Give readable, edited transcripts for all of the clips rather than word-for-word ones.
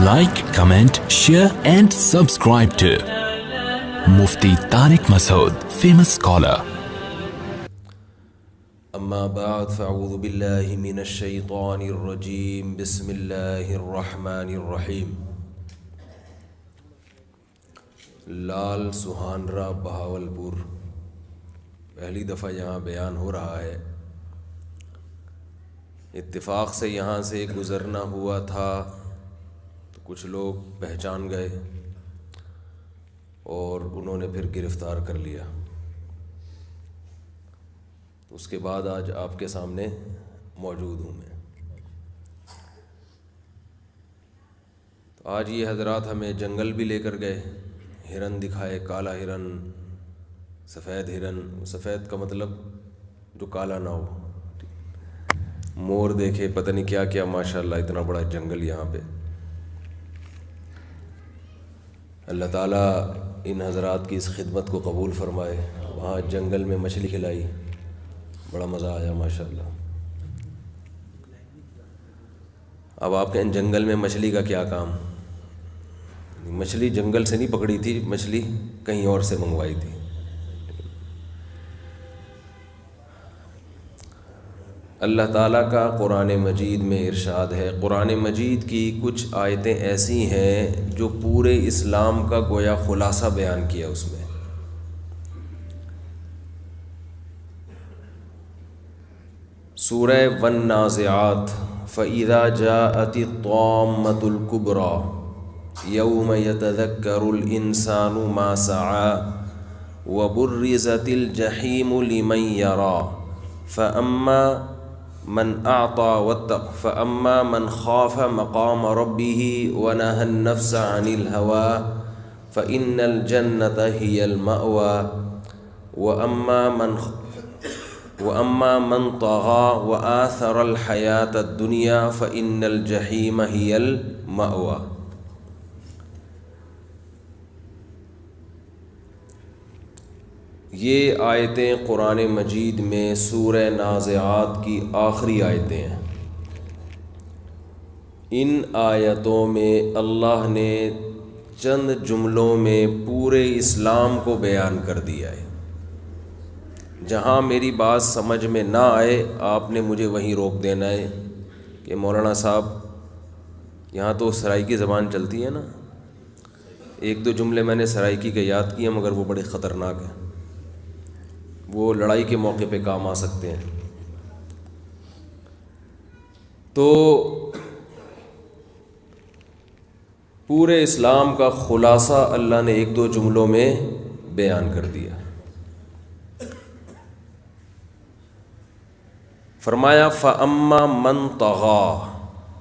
like, comment, share and subscribe to Mufti Tariq Masood, famous scholar. اما بعد فاعوذ باللہ من الشیطان الرجیم بسم اللہ الرحمن الرحیم. لال سہانرا بہاولپور پہلی دفعہ یہاں بیان ہو رہا ہے. اتفاق سے یہاں سے گزرنا ہوا تھا تو کچھ لوگ پہچان گئے اور انہوں نے پھر گرفتار کر لیا. اس کے بعد آج آپ کے سامنے موجود ہوں میں. تو آج یہ حضرات ہمیں جنگل بھی لے کر گئے، ہرن دکھائے، کالا ہرن، سفید ہرن. سفید کا مطلب جو کالا نہ ہو. مور دیکھے، پتہ نہیں کیا کیا، ماشاءاللہ اتنا بڑا جنگل یہاں پہ. اللہ تعالیٰ ان حضرات کی اس خدمت کو قبول فرمائے. وہاں جنگل میں مچھلی کھلائی، بڑا مزہ آیا ماشاءاللہ. اب آپ کے جنگل میں مچھلی کا کیا کام؟ مچھلی جنگل سے نہیں پکڑی تھی، مچھلی کہیں اور سے منگوائی تھی. اللہ تعالیٰ کا قرآن مجید میں ارشاد ہے. قرآن مجید کی کچھ آیتیں ایسی ہیں جو پورے اسلام کا گویا خلاصہ بیان کیا اس میں. سورہ والنازعات فَإِذَا جَاءَتِ الطَّامَّةُ الْكُبْرَى يَوْمَ يَتَذَكَّرُ الْإِنسَانُ مَا سَعَى وَبُرِّزَتِ الْجَحِيمُ لِمَنْ يَرَى فَأَمَّا مَنْ أَعْطَى وَاتَّقَى فَأَمَّا مَنْ خَافَ مَقَامَ رَبِّهِ وَنَهَى النَّفْسَ عَنِ الْهَوَى فَإِنَّ الْجَنَّةَ هِيَ الْمَأْوَى وَأَمَّا مَنْ طَغَى وَآثَرَ الْحَيَاةَ الدُّنْيَا فَإِنَّ الْجَحِيمَ هِيَ الْمَأْوَى. یہ آیتیں قرآن مجید میں سورہ نازعات کی آخری آیتیں ہیں. ان آیتوں میں اللہ نے چند جملوں میں پورے اسلام کو بیان کر دیا ہے. جہاں میری بات سمجھ میں نہ آئے آپ نے مجھے وہیں روک دینا ہے کہ مولانا صاحب یہاں تو سرائیکی زبان چلتی ہے نا. ایک دو جملے میں نے سرائیکی کے یاد کیے مگر وہ بڑے خطرناک ہیں، وہ لڑائی کے موقع پہ کام آ سکتے ہیں. تو پورے اسلام کا خلاصہ اللہ نے ایک دو جملوں میں بیان کر دیا. فرمایا فَأَمَّا مَنْ طَغَى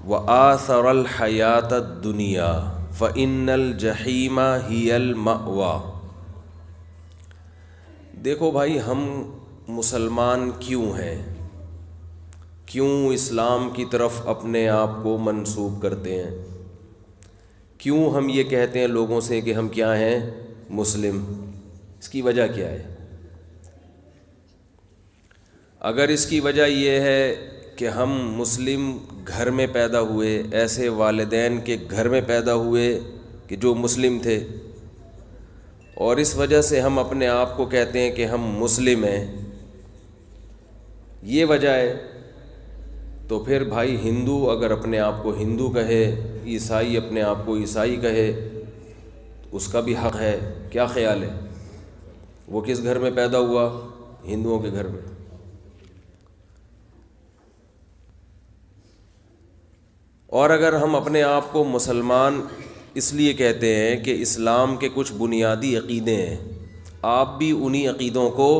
وَآثَرَ الْحَيَاةَ الدُّنْيَا فَإِنَّ الْجَحِيمَ هِيَ الْمَأْوَى. دیکھو بھائی، ہم مسلمان کیوں ہیں؟ کیوں اسلام کی طرف اپنے آپ کو منسوب کرتے ہیں؟ کیوں ہم یہ کہتے ہیں لوگوں سے کہ ہم کیا ہیں؟ مسلم. اس کی وجہ کیا ہے؟ اگر اس کی وجہ یہ ہے کہ ہم مسلم گھر میں پیدا ہوئے، ایسے والدین کے گھر میں پیدا ہوئے کہ جو مسلم تھے، اور اس وجہ سے ہم اپنے آپ کو کہتے ہیں کہ ہم مسلم ہیں، یہ وجہ ہے، تو پھر بھائی ہندو اگر اپنے آپ کو ہندو کہے، عیسائی اپنے آپ کو عیسائی کہے، اس کا بھی حق ہے. کیا خیال ہے؟ وہ کس گھر میں پیدا ہوا؟ ہندوؤں کے گھر میں. اور اگر ہم اپنے آپ کو مسلمان اس لیے کہتے ہیں کہ اسلام کے کچھ بنیادی عقیدے ہیں، آپ بھی انہی عقیدوں کو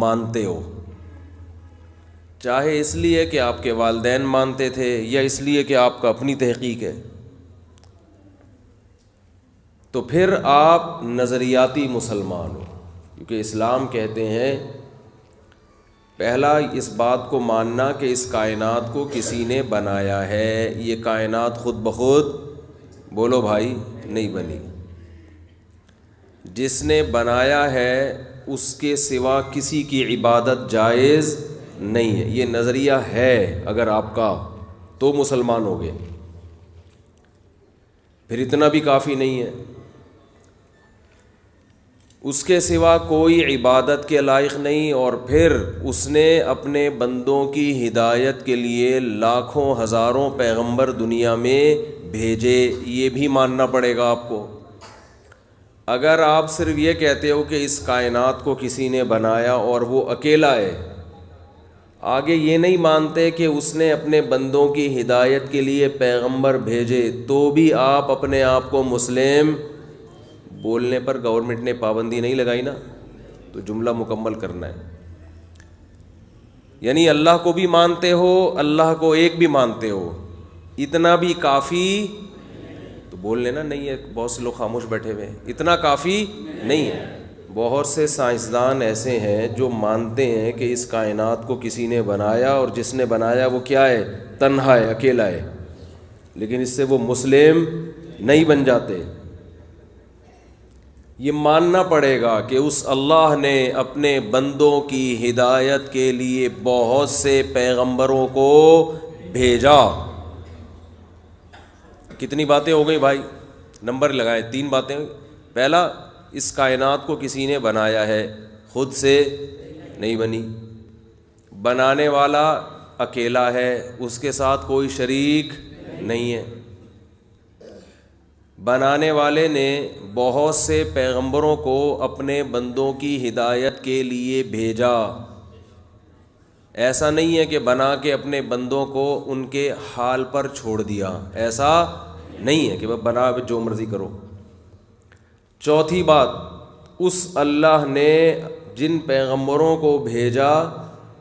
مانتے ہو، چاہے اس لیے کہ آپ کے والدین مانتے تھے یا اس لیے کہ آپ کا اپنی تحقیق ہے، تو پھر آپ نظریاتی مسلمان ہو. کیونکہ اسلام کہتے ہیں پہلا اس بات کو ماننا کہ اس کائنات کو کسی نے بنایا ہے. یہ کائنات خود بخود، بولو بھائی، نہیں بنی. جس نے بنایا ہے اس کے سوا کسی کی عبادت جائز نہیں ہے. یہ نظریہ ہے اگر آپ کا، تو مسلمان ہو گئے. پھر اتنا بھی کافی نہیں ہے، اس کے سوا کوئی عبادت کے لائق نہیں، اور پھر اس نے اپنے بندوں کی ہدایت کے لیے لاکھوں ہزاروں پیغمبر دنیا میں بھیجے، یہ بھی ماننا پڑے گا آپ کو۔ اگر آپ صرف یہ کہتے ہو کہ اس کائنات کو کسی نے بنایا اور وہ اکیلا ہے، آگے یہ نہیں مانتے کہ اس نے اپنے بندوں کی ہدایت کے لیے پیغمبر بھیجے، تو بھی آپ اپنے آپ کو مسلم، بولنے پر گورنمنٹ نے پابندی نہیں لگائی نا، تو جملہ مکمل کرنا ہے۔ یعنی اللہ کو بھی مانتے ہو، اللہ کو ایک بھی مانتے ہو، اتنا بھی کافی، تو بول لینا نہیں ہے، بہت سے لوگ خاموش بیٹھے ہوئے ہیں، اتنا کافی نہیں ہے۔ بہت سے سائنسدان ایسے ہیں جو مانتے ہیں کہ اس کائنات کو کسی نے بنایا، اور جس نے بنایا وہ کیا ہے؟ تنہا ہے، اکیلا ہے، لیکن اس سے وہ مسلم نہیں بن جاتے۔ یہ ماننا پڑے گا کہ اس اللہ نے اپنے بندوں کی ہدایت کے لیے بہت سے پیغمبروں کو بھیجا۔ کتنی باتیں ہو گئی بھائی؟ نمبر لگائیں، 3 باتیں ہوئی۔ پہلا، اس کائنات کو کسی نے بنایا ہے، خود سے نہیں بنی، بنانے والا اکیلا ہے، اس کے ساتھ کوئی شریک نہیں ہے۔ بنانے والے نے بہت سے پیغمبروں کو اپنے بندوں کی ہدایت کے لیے بھیجا۔ ایسا نہیں ہے کہ بنا کے اپنے بندوں کو ان کے حال پر چھوڑ دیا، ایسا نہیں ہے کہ بنا جو مرضی کرو۔ چوتھی بات، اس اللہ نے جن پیغمبروں کو بھیجا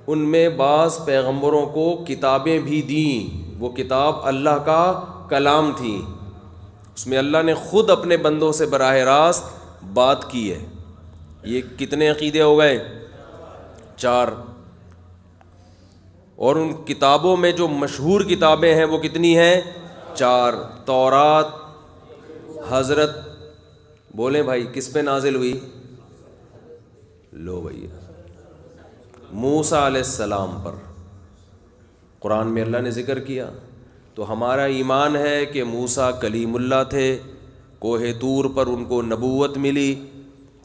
ان میں بعض پیغمبروں کو کتابیں بھی دیں، وہ کتاب اللہ کا کلام تھی، اس میں اللہ نے خود اپنے بندوں سے براہ راست بات کی ہے۔ یہ کتنے عقیدے ہو گئے؟ 4۔ اور ان کتابوں میں جو مشہور کتابیں ہیں وہ کتنی ہیں؟ 4۔ تورات، حضرت، بولیں بھائی کس پہ نازل ہوئی؟ لو بھیا، موسیٰ علیہ السلام پر قرآن میں اللہ نے ذکر کیا۔ تو ہمارا ایمان ہے کہ موسیٰ کلیم اللہ تھے، کوہ طور پر ان کو نبوت ملی،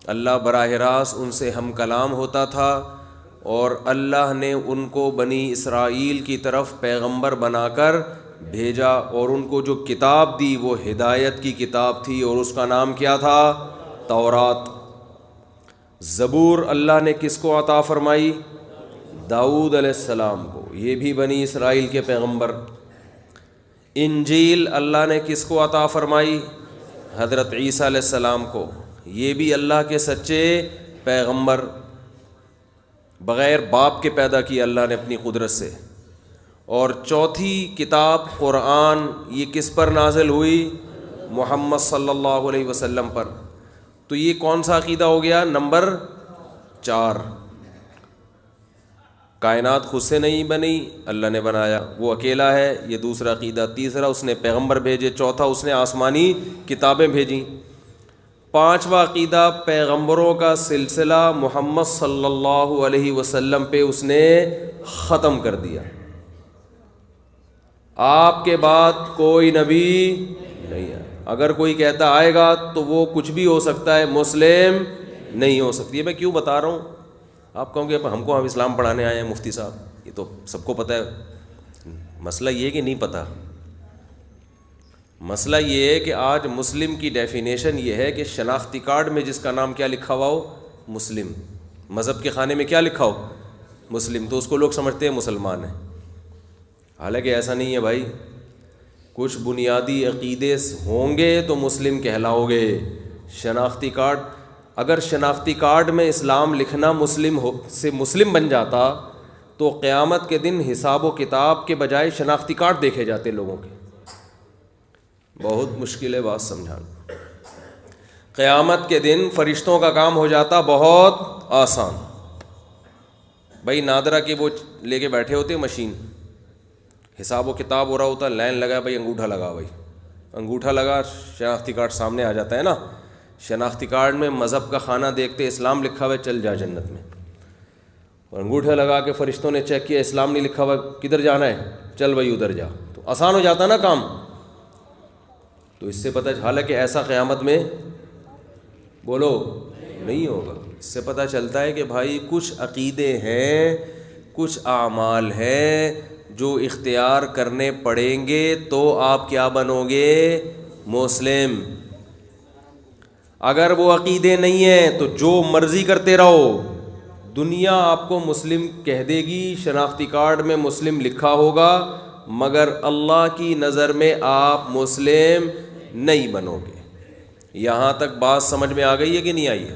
اللہ براہ راست ان سے ہم کلام ہوتا تھا، اور اللہ نے ان کو بنی اسرائیل کی طرف پیغمبر بنا کر بھیجا، اور ان کو جو کتاب دی وہ ہدایت کی کتاب تھی، اور اس کا نام کیا تھا؟ تورات۔ زبور اللہ نے کس کو عطا فرمائی؟ داؤد علیہ السلام کو، یہ بھی بنی اسرائیل کے پیغمبر۔ انجیل اللہ نے کس کو عطا فرمائی؟ حضرت عیسیٰ علیہ السلام کو، یہ بھی اللہ کے سچے پیغمبر، بغیر باپ کے پیدا کیا اللہ نے اپنی قدرت سے۔ اور چوتھی کتاب قرآن، یہ کس پر نازل ہوئی؟ محمد صلی اللہ علیہ وسلم پر۔ تو یہ کون سا عقیدہ ہو گیا؟ نمبر 4۔ کائنات خود سے نہیں بنی، اللہ نے بنایا، وہ اکیلا ہے، یہ دوسرا عقیدہ۔ تیسرا، اس نے پیغمبر بھیجے۔ چوتھا، اس نے آسمانی کتابیں بھیجیں۔ پانچواں عقیدہ، پیغمبروں کا سلسلہ محمد صلی اللہ علیہ وسلم پہ اس نے ختم کر دیا، آپ کے بعد کوئی نبی نہیں ہے۔ اگر کوئی کہتا آئے گا تو وہ کچھ بھی ہو سکتا ہے، مسلم نہیں ہو سکتی ہے۔ میں کیوں بتا رہا ہوں؟ آپ کہوں گے ہم کو اسلام پڑھانے آئے ہیں مفتی صاحب، یہ تو سب کو پتہ ہے۔ مسئلہ یہ ہے کہ نہیں پتہ، مسئلہ یہ ہے کہ آج مسلم کی ڈیفینیشن یہ ہے کہ شناختی کارڈ میں جس کا نام کیا لکھا ہوا ہو؟ مسلم۔ مذہب کے خانے میں کیا لکھا ہو؟ مسلم، تو اس کو لوگ سمجھتے ہیں مسلمان ہیں، حالانکہ ایسا نہیں ہے بھائی۔ کچھ بنیادی عقیدے ہوں گے تو مسلم کہلاؤ گے۔ شناختی کارڈ، اگر شناختی کارڈ میں اسلام لکھنا مسلم سے مسلم بن جاتا تو قیامت کے دن حساب و کتاب کے بجائے شناختی کارڈ دیکھے جاتے لوگوں کے۔ بہت مشکل ہے بات سمجھانا۔ قیامت کے دن فرشتوں کا کام ہو جاتا بہت آسان۔ بھائی نادرا کے وہ لے کے بیٹھے ہوتے مشین، حساب و کتاب ہو رہا ہوتا، لائن لگا، بھائی انگوٹھا لگا، بھائی انگوٹھا لگا، شناختی کارڈ سامنے آ جاتا ہے نا۔ شناختی کارڈ میں مذہب کا خانہ دیکھتے اسلام لکھا ہوا ہے، چل جا جنت میں، اور انگوٹھا لگا کے فرشتوں نے چیک کیا اسلام نہیں لکھا ہوا، کدھر جانا ہے؟ چل بھائی ادھر جا، تو آسان ہو جاتا نا کام۔ تو اس سے پتہ، حالانکہ ایسا قیامت میں بولو نہیں ہوگا، اس سے پتہ چلتا ہے کہ بھائی کچھ عقیدے ہیں، کچھ اعمال ہیں جو اختیار کرنے پڑیں گے تو آپ کیا بنو گے؟ مسلم۔ اگر وہ عقیدے نہیں ہیں تو جو مرضی کرتے رہو، دنیا آپ کو مسلم کہہ دے گی، شناختی کارڈ میں مسلم لکھا ہوگا، مگر اللہ کی نظر میں آپ مسلم نہیں بنو گے۔ یہاں تک بات سمجھ میں آ گئی ہے کہ نہیں آئی ہے؟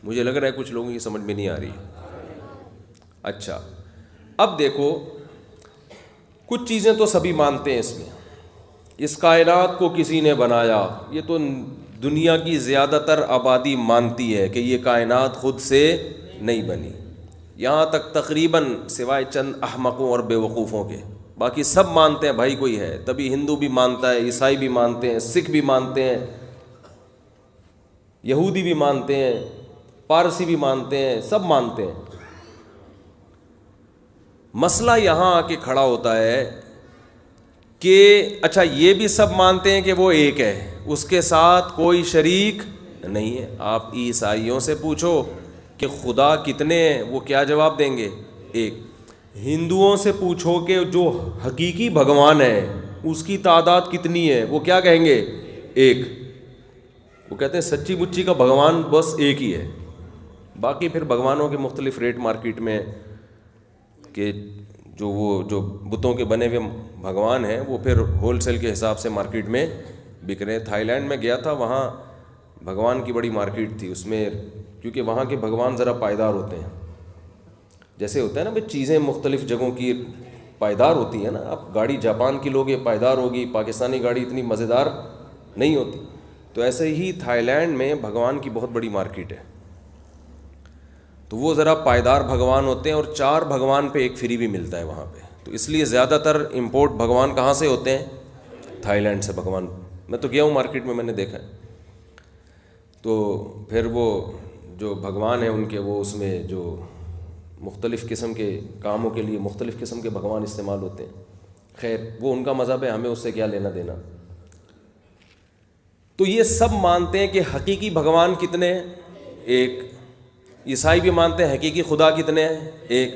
مجھے لگ رہا ہے کچھ لوگوں کی سمجھ میں نہیں آ رہی ہے۔ اچھا، اب دیکھو، کچھ چیزیں تو سبھی مانتے ہیں اس میں، اس کائنات کو کسی نے بنایا، یہ تو دنیا کی زیادہ تر آبادی مانتی ہے کہ یہ کائنات خود سے نہیں بنی، یہاں تک تقریباً سوائے چند احمقوں اور بے وقوفوں کے، باقی سب مانتے ہیں بھائی کوئی ہے۔ تبھی ہندو بھی مانتا ہے، عیسائی بھی مانتے ہیں، سکھ بھی مانتے ہیں، یہودی بھی مانتے ہیں، پارسی بھی مانتے ہیں، سب مانتے ہیں۔ مسئلہ یہاں آ کے کھڑا ہوتا ہے کہ اچھا یہ بھی سب مانتے ہیں کہ وہ ایک ہے، اس کے ساتھ کوئی شریک نہیں ہے۔ آپ عیسائیوں سے پوچھو کہ خدا کتنے ہیں، وہ کیا جواب دیں گے؟ ایک۔ ہندوؤں سے پوچھو کہ جو حقیقی بھگوان ہے اس کی تعداد کتنی ہے، وہ کیا کہیں گے؟ ایک۔ وہ کہتے ہیں سچی مچی کا بھگوان بس ایک ہی ہے، باقی پھر بھگوانوں کے مختلف ریٹ مارکیٹ میں، کہ جو بتوں کے بنے ہوئے بھگوان ہیں وہ پھر ہول سیل کے حساب سے مارکیٹ میں بک رہے ہیں۔ تھائی لینڈ میں گیا تھا، وہاں بھگوان کی بڑی مارکیٹ تھی، اس میں کیونکہ وہاں کے بھگوان ذرا پائیدار ہوتے ہیں، جیسے ہوتا ہے نا بھائی چیزیں مختلف جگہوں کی پائیدار ہوتی ہیں نا، اب گاڑی جاپان کی لوگے پائیدار ہوگی، پاکستانی گاڑی اتنی مزیدار نہیں ہوتی، تو ایسے ہی تھائی لینڈ میں بھگوان کی بہت بڑی مارکیٹ ہے، تو وہ ذرا پائیدار بھگوان ہوتے ہیں، اور 4 بھگوان پہ ایک فری بھی ملتا ہے وہاں پہ، تو اس لیے زیادہ تر امپورٹ بھگوان کہاں سے ہوتے ہیں؟ تھائی لینڈ سے بھگوان۔ میں تو گیا ہوں مارکیٹ میں نے دیکھا ہے، تو پھر وہ جو بھگوان ہیں ان کے، وہ اس میں جو مختلف قسم کے کاموں کے لیے مختلف قسم کے بھگوان استعمال ہوتے ہیں، خیر وہ ان کا مذہب ہے، ہمیں اس سے کیا لینا دینا۔ تو یہ سب مانتے ہیں کہ حقیقی بھگوان کتنے ہیں؟ ایک۔ عیسائی بھی مانتے ہیں حقیقی خدا کتنے ہیں؟ ایک۔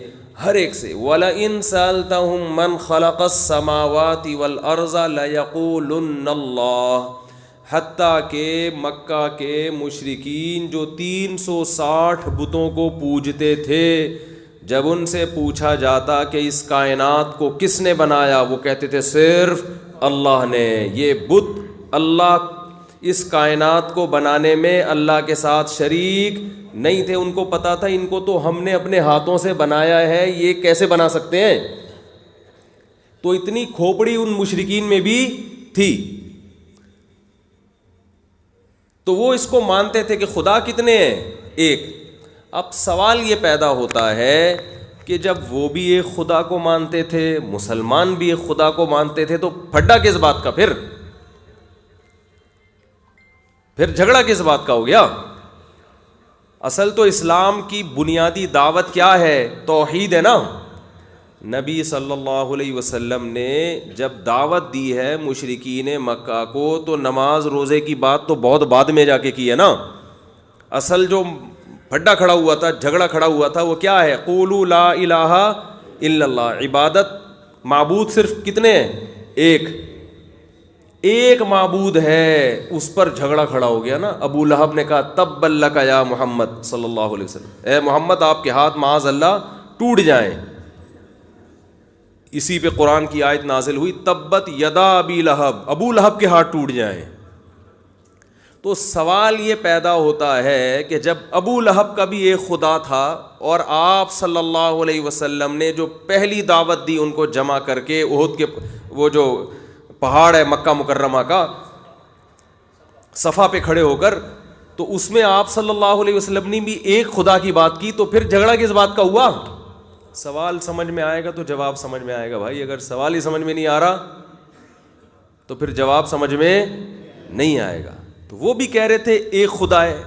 ہر ایک سے وَلَئِن سَأَلْتَهُم مَّنْ خَلَقَ السَّمَاوَاتِ وَالْأَرْضَ لَيَقُولُنَّ اللَّهُ، حتیٰ کہ مکہ کے مشرکین جو 360 بتوں کو پوجتے تھے، جب ان سے پوچھا جاتا کہ اس کائنات کو کس نے بنایا، وہ کہتے تھے صرف اللہ نے۔ یہ بت اللہ اس کائنات کو بنانے میں اللہ کے ساتھ شریک نہیں تھے، ان کو پتا تھا ان کو تو ہم نے اپنے ہاتھوں سے بنایا ہے، یہ کیسے بنا سکتے ہیں؟ تو اتنی کھوپڑی ان مشرکین میں بھی تھی، تو وہ اس کو مانتے تھے کہ خدا کتنے ہیں؟ ایک۔ اب سوال یہ پیدا ہوتا ہے کہ جب وہ بھی ایک خدا کو مانتے تھے، مسلمان بھی ایک خدا کو مانتے تھے، تو پھڈا کس بات کا؟ پھر جھگڑا کس بات کا ہو گیا؟ اصل تو اسلام کی بنیادی دعوت کیا ہے؟ توحید ہے نا۔ نبی صلی اللہ علیہ وسلم نے جب دعوت دی ہے مشرکین مکہ کو، تو نماز روزے کی بات تو بہت بعد میں جا کے کی ہے نا۔ اصل جو پھڈا کھڑا ہوا تھا، جھگڑا کھڑا ہوا تھا، وہ کیا ہے؟ قولوا لا الہ الا اللہ، عبادت معبود صرف کتنے ہیں؟ ایک معبود ہے، اس پر جھگڑا کھڑا ہو گیا نا۔ ابو لہب نے کہا تب لک یا محمد صلی اللہ علیہ وسلم، اے محمد آپ کے ہاتھ معاذ اللہ ٹوٹ جائیں۔ اسی پہ قرآن کی آیت نازل ہوئی تبت یدا ابی لہب، ابو لہب کے ہاتھ ٹوٹ جائیں۔ تو سوال یہ پیدا ہوتا ہے کہ جب ابو لہب کا بھی ایک خدا تھا، اور آپ صلی اللہ علیہ وسلم نے جو پہلی دعوت دی ان کو جمع کر کے، احد کے وہ جو پہاڑ ہے مکہ مکرمہ کا، صفا پہ کھڑے ہو کر، تو اس میں آپ صلی اللہ علیہ وسلم نے بھی ایک خدا کی بات کی، تو پھر جھگڑا کس بات کا ہوا؟ سوال سمجھ میں آئے گا تو جواب سمجھ میں آئے گا بھائی، اگر سوال ہی سمجھ میں نہیں آ رہا تو پھر جواب سمجھ میں نہیں آئے گا۔ تو وہ بھی کہہ رہے تھے ایک خدا ہے،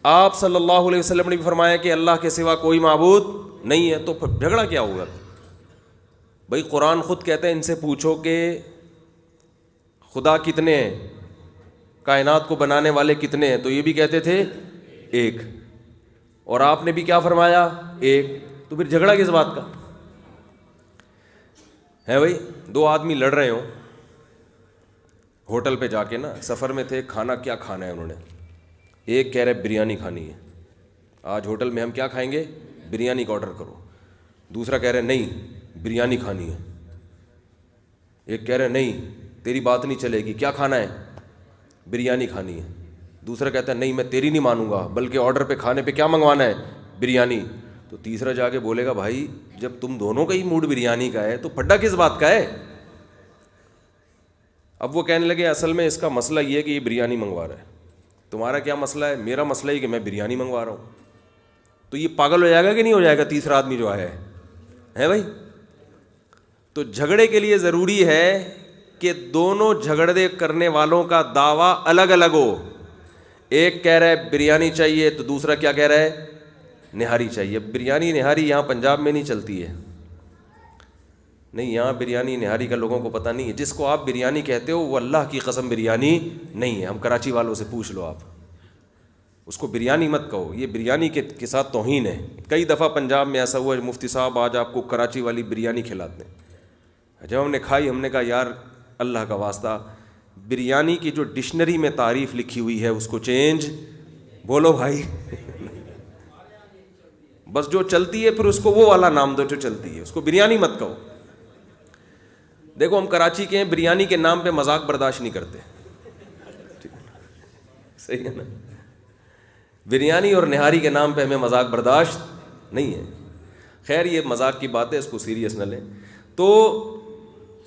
آپ صلی اللہ علیہ وسلم نے بھی فرمایا کہ اللہ کے سوا کوئی معبود نہیں ہے، تو پھر جھگڑا کیا ہوگا؟ بھائی قرآن خود کہتا ہے ان سے پوچھو کہ خدا کتنے ہیں, کائنات کو بنانے والے کتنے ہیں, تو یہ بھی کہتے تھے ایک, اور آپ نے بھی کیا فرمایا, ایک. تو پھر جھگڑا کس بات کا ہے بھائی؟ دو آدمی لڑ رہے ہوں ہوٹل پہ جا کے نا, سفر میں تھے, کھانا کیا کھانا ہے انہوں نے, ایک کہہ رہے بریانی کھانی ہے, آج ہوٹل میں ہم کیا کھائیں گے, بریانی کا آرڈر کرو. دوسرا کہہ رہے نہیں بریانی کھانی ہے. ایک کہہ رہے نہیں تیری بات نہیں چلے گی, کیا کھانا ہے, بریانی کھانی ہے. دوسرا کہتا ہے نہیں میں تیری نہیں مانوں گا, بلکہ آرڈر پہ کھانے پہ کیا منگوانا ہے, بریانی. تو تیسرا جا کے بولے گا بھائی جب تم دونوں کا ہی موڈ بریانی کا ہے تو پھڈا کس بات کا ہے. اب وہ کہنے لگے اصل میں اس کا مسئلہ یہ ہے کہ یہ بریانی منگوا رہا ہے, تمہارا کیا مسئلہ ہے, میرا مسئلہ یہ کہ میں بریانی منگوا رہا ہوں. تو یہ پاگل ہو جائے گا کہ نہیں ہو جائے گا تیسرا آدمی جو ہے بھائی. تو جھگڑے کے لیے ضروری ہے کہ دونوں جھگڑے کرنے والوں کا دعویٰ الگ الگ ہو. ایک کہہ رہا ہے بریانی چاہیے تو دوسرا کیا کہہ رہا ہے, نہاری چاہیے. بریانی نہاری یہاں پنجاب میں نہیں چلتی ہے, نہیں یہاں بریانی نہاری کا لوگوں کو پتہ نہیں ہے. جس کو آپ بریانی کہتے ہو وہ اللہ کی قسم بریانی نہیں ہے. ہم کراچی والوں سے پوچھ لو, آپ اس کو بریانی مت کہو, یہ بریانی کے ساتھ توہین ہے. کئی دفعہ پنجاب میں ایسا ہوا ہے مفتی صاحب آج آپ کو کراچی والی بریانی کھلاتے ہیں. جب ہم نے کھائی ہم نے کہا یار اللہ کا واسطہ بریانی کی جو ڈکشنری میں تعریف لکھی ہوئی ہے اس کو چینج بولو بھائی. بس جو چلتی ہے پھر اس کو وہ والا نام دو جو چلتی ہے, اس کو بریانی مت کہو. دیکھو ہم کراچی کے ہیں, بریانی کے نام پہ مذاق برداشت نہیں کرتے, صحیح ہے نا. بریانی اور نہاری کے نام پہ ہمیں مذاق برداشت نہیں ہے. خیر یہ مذاق کی بات ہے, اس کو سیریس نہ لیں. تو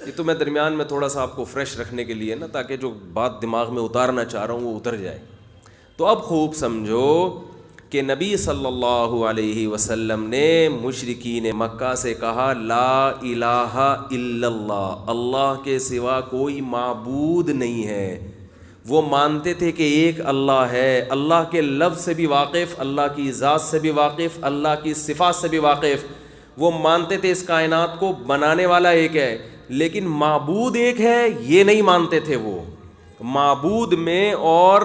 یہ تو میں درمیان میں تھوڑا سا آپ کو فریش رکھنے کے لیے نا, تاکہ جو بات دماغ میں اتارنا چاہ رہا ہوں وہ اتر جائے. تو اب خوب سمجھو کہ نبی صلی اللہ علیہ وسلم نے مشرکین مکہ سے کہا لا الہ الا اللہ, اللہ کے سوا کوئی معبود نہیں ہے. وہ مانتے تھے کہ ایک اللہ ہے, اللہ کے لفظ سے بھی واقف, اللہ کی ذات سے بھی واقف, اللہ کی صفات سے بھی واقف. وہ مانتے تھے اس کائنات کو بنانے والا ایک ہے, لیکن معبود ایک ہے یہ نہیں مانتے تھے. وہ معبود میں اور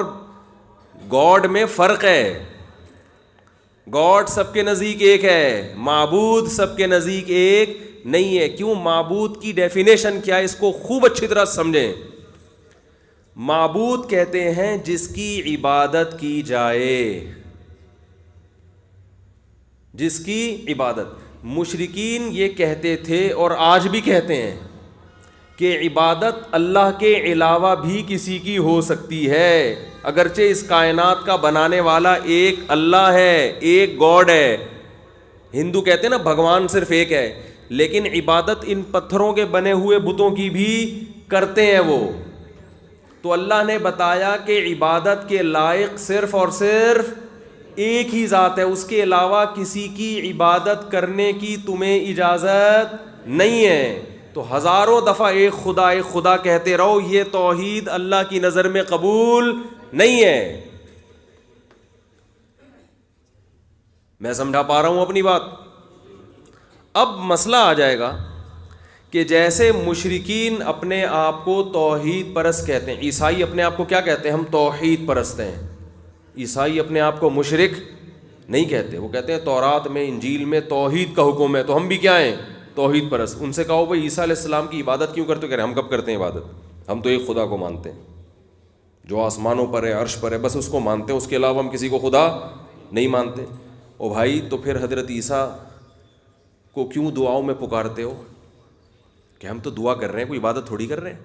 گاڈ میں فرق ہے. گاڈ سب کے نزدیک ایک ہے, معبود سب کے نزدیک ایک نہیں ہے. کیوں؟ معبود کی ڈیفینیشن کیا ہے, اس کو خوب اچھی طرح سمجھیں. معبود کہتے ہیں جس کی عبادت کی جائے, جس کی عبادت. مشرکین یہ کہتے تھے اور آج بھی کہتے ہیں کہ عبادت اللہ کے علاوہ بھی کسی کی ہو سکتی ہے, اگرچہ اس کائنات کا بنانے والا ایک اللہ ہے, ایک گاڈ ہے. ہندو کہتے ہیں نا بھگوان صرف ایک ہے, لیکن عبادت ان پتھروں کے بنے ہوئے بتوں کی بھی کرتے ہیں وہ. تو اللہ نے بتایا کہ عبادت کے لائق صرف اور صرف ایک ہی ذات ہے, اس کے علاوہ کسی کی عبادت کرنے کی تمہیں اجازت نہیں ہے. تو ہزاروں دفعہ ایک خدا کہتے رہو, یہ توحید اللہ کی نظر میں قبول نہیں ہے. میں سمجھا پا رہا ہوں اپنی بات؟ اب مسئلہ آ جائے گا کہ جیسے مشرکین اپنے آپ کو توحید پرست کہتے ہیں, عیسائی اپنے آپ کو کیا کہتے ہیں, ہم توحید پرست ہیں. عیسائی اپنے آپ کو مشرک نہیں کہتے, وہ کہتے ہیں تورات میں انجیل میں توحید کا حکم ہے, تو ہم بھی کیا ہیں, توحید پرست. ان سے کہو بھائی عیسیٰ علیہ السلام کی عبادت کیوں کرتے ہو؟ کہہ رہے ہم کب کرتے ہیں عبادت, ہم تو ایک خدا کو مانتے ہیں جو آسمانوں پر ہے, عرش پر ہے, بس اس کو مانتے ہیں, اس کے علاوہ ہم کسی کو خدا نہیں مانتے. او بھائی تو پھر حضرت عیسیٰ کو کیوں دعاؤں میں پکارتے ہو؟ کہ ہم تو دعا کر رہے ہیں, کوئی عبادت تھوڑی کر رہے ہیں.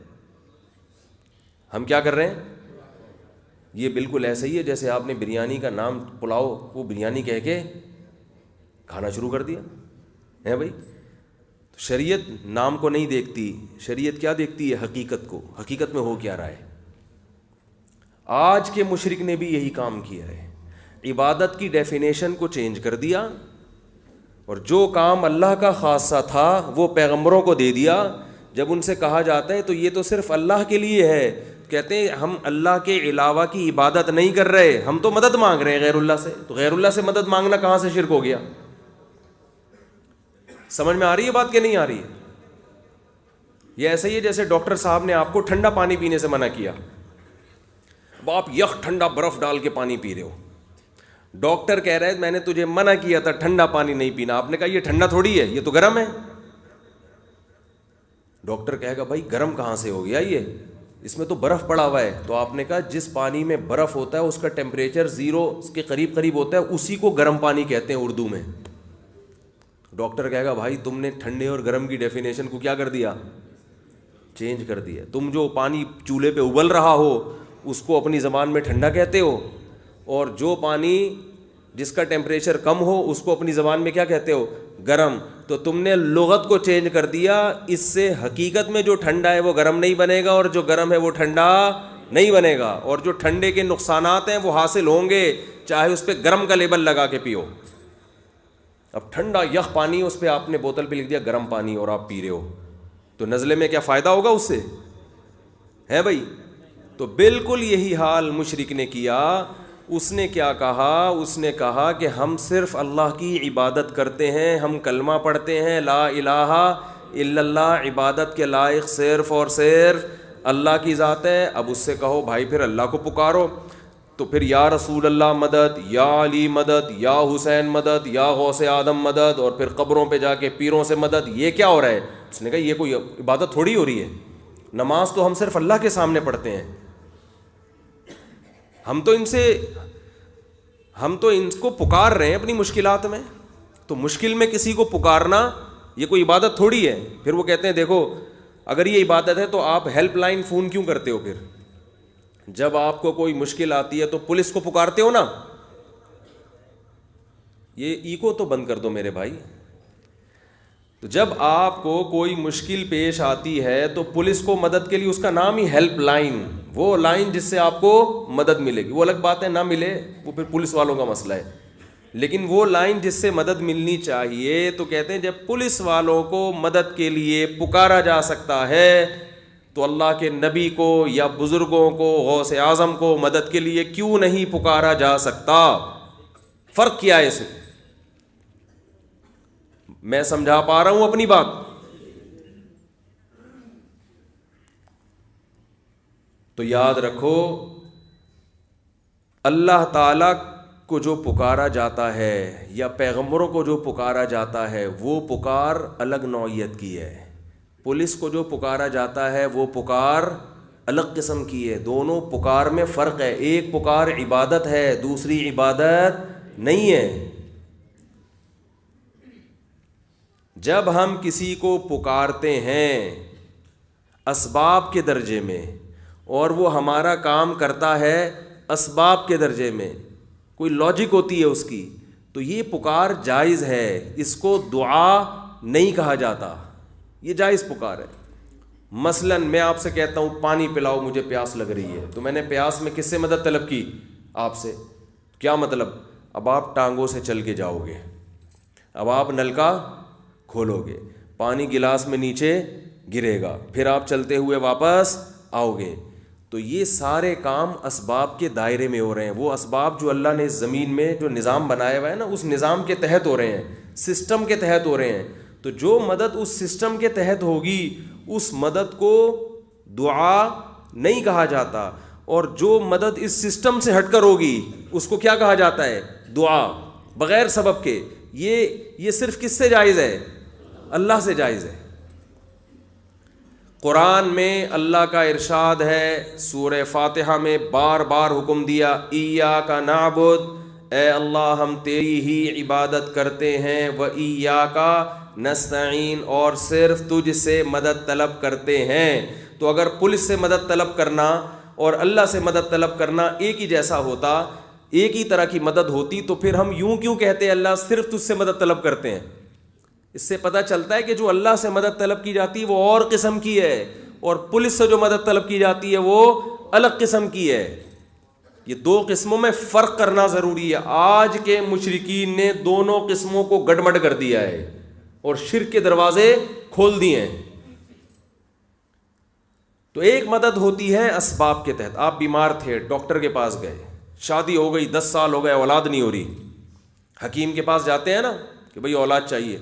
ہم کیا کر رہے ہیں؟ یہ بالکل ایسا ہی ہے جیسے آپ نے بریانی کا نام پلاؤ وہ بریانی کہہ کے کھانا شروع کر دیا ہے بھائی. شریعت نام کو نہیں دیکھتی, شریعت کیا دیکھتی ہے, حقیقت کو, حقیقت میں ہو کیا رہا ہے. آج کے مشرک نے بھی یہی کام کیا ہے, عبادت کی ڈیفینیشن کو چینج کر دیا, اور جو کام اللہ کا خاصہ تھا وہ پیغمبروں کو دے دیا. جب ان سے کہا جاتا ہے تو یہ تو صرف اللہ کے لیے ہے, کہتے ہیں ہم اللہ کے علاوہ کی عبادت نہیں کر رہے, ہم تو مدد مانگ رہے ہیں غیر اللہ سے. تو غیر اللہ سے مدد مانگنا کہاں سے شرک ہو گیا؟ سمجھ میں آ رہی ہے بات کہ نہیں آ رہی ہے؟ یہ ایسا ہی ہے جیسے ڈاکٹر صاحب نے آپ کو ٹھنڈا پانی پینے سے منع کیا, اب آپ یخ ٹھنڈا برف ڈال کے پانی پی رہے ہو. ڈاکٹر کہہ رہا ہے میں نے تجھے منع کیا تھا ٹھنڈا پانی نہیں پینا, آپ نے کہا یہ ٹھنڈا تھوڑی ہے, یہ تو گرم ہے. ڈاکٹر کہے گا بھائی گرم کہاں سے ہو گیا, یہ اس میں تو برف پڑا ہوا ہے. تو آپ نے کہا جس پانی میں برف ہوتا ہے اس کا ٹیمپریچر 0 کے قریب ہوتا ہے, اسی کو گرم پانی کہتے ہیں اردو میں. ڈاکٹر کہے گا بھائی تم نے ٹھنڈے اور گرم کی ڈیفینیشن کو کیا کر دیا, چینج کر دیا. تم جو پانی چولہے پہ ابل رہا ہو اس کو اپنی زبان میں ٹھنڈا کہتے ہو, اور جو پانی جس کا ٹیمپریچر کم ہو اس کو اپنی زبان میں کیا کہتے ہو, گرم. تو تم نے لغت کو چینج کر دیا. اس سے حقیقت میں جو ٹھنڈا ہے وہ گرم نہیں بنے گا, اور جو گرم ہے وہ ٹھنڈا نہیں بنے گا, اور جو ٹھنڈے کے نقصانات ہیں وہ حاصل ہوں گے چاہے اس پہ گرم کا لیبل لگا کے پیو. اب ٹھنڈا یخ پانی, اس پہ آپ نے بوتل پہ لکھ دیا گرم پانی اور آپ پی رہے ہو, تو نزلے میں کیا فائدہ ہوگا اس سے, ہے بھائی؟ تو بالکل یہی حال مشرک نے کیا. اس نے کیا کہا, اس نے کہا کہ ہم صرف اللہ کی عبادت کرتے ہیں, ہم کلمہ پڑھتے ہیں لا الہ الا اللہ, عبادت کے لائق صرف اور صرف اللہ کی ذات ہے. اب اس سے کہو بھائی پھر اللہ کو پکارو, تو پھر یا رسول اللہ مدد, یا علی مدد, یا حسین مدد, یا غوث آدم مدد, اور پھر قبروں پہ جا کے پیروں سے مدد, یہ کیا ہو رہا ہے؟ اس نے کہا یہ کوئی عبادت تھوڑی ہو رہی ہے. نماز تو ہم صرف اللہ کے سامنے پڑھتے ہیں, ہم تو ان کو پکار رہے ہیں اپنی مشکلات میں. تو مشکل میں کسی کو پکارنا یہ کوئی عبادت تھوڑی ہے. پھر وہ کہتے ہیں دیکھو اگر یہ عبادت ہے تو آپ ہیلپ لائن فون کیوں کرتے ہو؟ پھر جب آپ کو کوئی مشکل آتی ہے تو پولیس کو پکارتے ہو نا. یہ ایکو تو بند کر دو میرے بھائی. تو جب آپ کو کوئی مشکل پیش آتی ہے تو پولیس کو مدد کے لیے اس کا نام ہی ہیلپ لائن, وہ لائن جس سے آپ کو مدد ملے گی. وہ الگ بات ہے نہ ملے, وہ پھر پولیس والوں کا مسئلہ ہے, لیکن وہ لائن جس سے مدد ملنی چاہیے. تو کہتے ہیں جب پولیس والوں کو مدد کے لیے پکارا جا سکتا ہے تو اللہ کے نبی کو یا بزرگوں کو, غوث اعظم کو مدد کے لیے کیوں نہیں پکارا جا سکتا؟ فرق کیا ہے اس میں؟ میں سمجھا پا رہا ہوں اپنی بات؟ تو یاد رکھو اللہ تعالیٰ کو جو پکارا جاتا ہے یا پیغمبروں کو جو پکارا جاتا ہے وہ پکار الگ نوعیت کی ہے. پولیس کو جو پکارا جاتا ہے وہ پکار الگ قسم کی ہے. دونوں پکار میں فرق ہے. ایک پکار عبادت ہے, دوسری عبادت نہیں ہے. جب ہم کسی کو پکارتے ہیں اسباب کے درجے میں اور وہ ہمارا کام کرتا ہے اسباب کے درجے میں, کوئی لاجک ہوتی ہے اس کی, تو یہ پکار جائز ہے. اس کو دعا نہیں کہا جاتا, یہ جائز پکار ہے. مثلا میں آپ سے کہتا ہوں پانی پلاؤ مجھے پیاس لگ رہی ہے, تو میں نے پیاس میں کس سے مدد طلب کی؟ آپ سے. کیا مطلب؟ اب آپ ٹانگوں سے چل کے جاؤ گے, اب آپ نلکا کھولو گے, پانی گلاس میں نیچے گرے گا, پھر آپ چلتے ہوئے واپس آؤ گے. تو یہ سارے کام اسباب کے دائرے میں ہو رہے ہیں. وہ اسباب جو اللہ نے زمین میں جو نظام بنایا ہوا ہے نا, اس نظام کے تحت ہو رہے ہیں, سسٹم کے تحت ہو رہے ہیں. تو جو مدد اس سسٹم کے تحت ہوگی اس مدد کو دعا نہیں کہا جاتا, اور جو مدد اس سسٹم سے ہٹ کر ہوگی اس کو کیا کہا جاتا ہے؟ دعا, بغیر سبب کے. یہ صرف کس سے جائز ہے؟ اللہ سے جائز ہے. قرآن میں اللہ کا ارشاد ہے, سورہ فاتحہ میں بار بار حکم دیا, ایاک نعبد, اے اللہ ہم تیری ہی عبادت کرتے ہیں, و ایاک نستعین, اور صرف تجھ سے مدد طلب کرتے ہیں. تو اگر پولیس سے مدد طلب کرنا اور اللہ سے مدد طلب کرنا ایک ہی جیسا ہوتا, ایک ہی طرح کی مدد ہوتی, تو پھر ہم یوں کیوں کہتے اللہ صرف تجھ سے مدد طلب کرتے ہیں؟ اس سے پتہ چلتا ہے کہ جو اللہ سے مدد طلب کی جاتی ہے وہ اور قسم کی ہے, اور پولیس سے جو مدد طلب کی جاتی ہے وہ الگ قسم کی ہے. یہ دو قسموں میں فرق کرنا ضروری ہے. آج کے مشرکین نے دونوں قسموں کو گڑبڑ کر دیا ہے اور شرک کے دروازے کھول دیے ہیں. تو ایک مدد ہوتی ہے اسباب کے تحت. آپ بیمار تھے, ڈاکٹر کے پاس گئے, شادی ہو گئی, 10 سال ہو گئے, اولاد نہیں ہو رہی, حکیم کے پاس جاتے ہیں نا کہ بھئی اولاد چاہیے.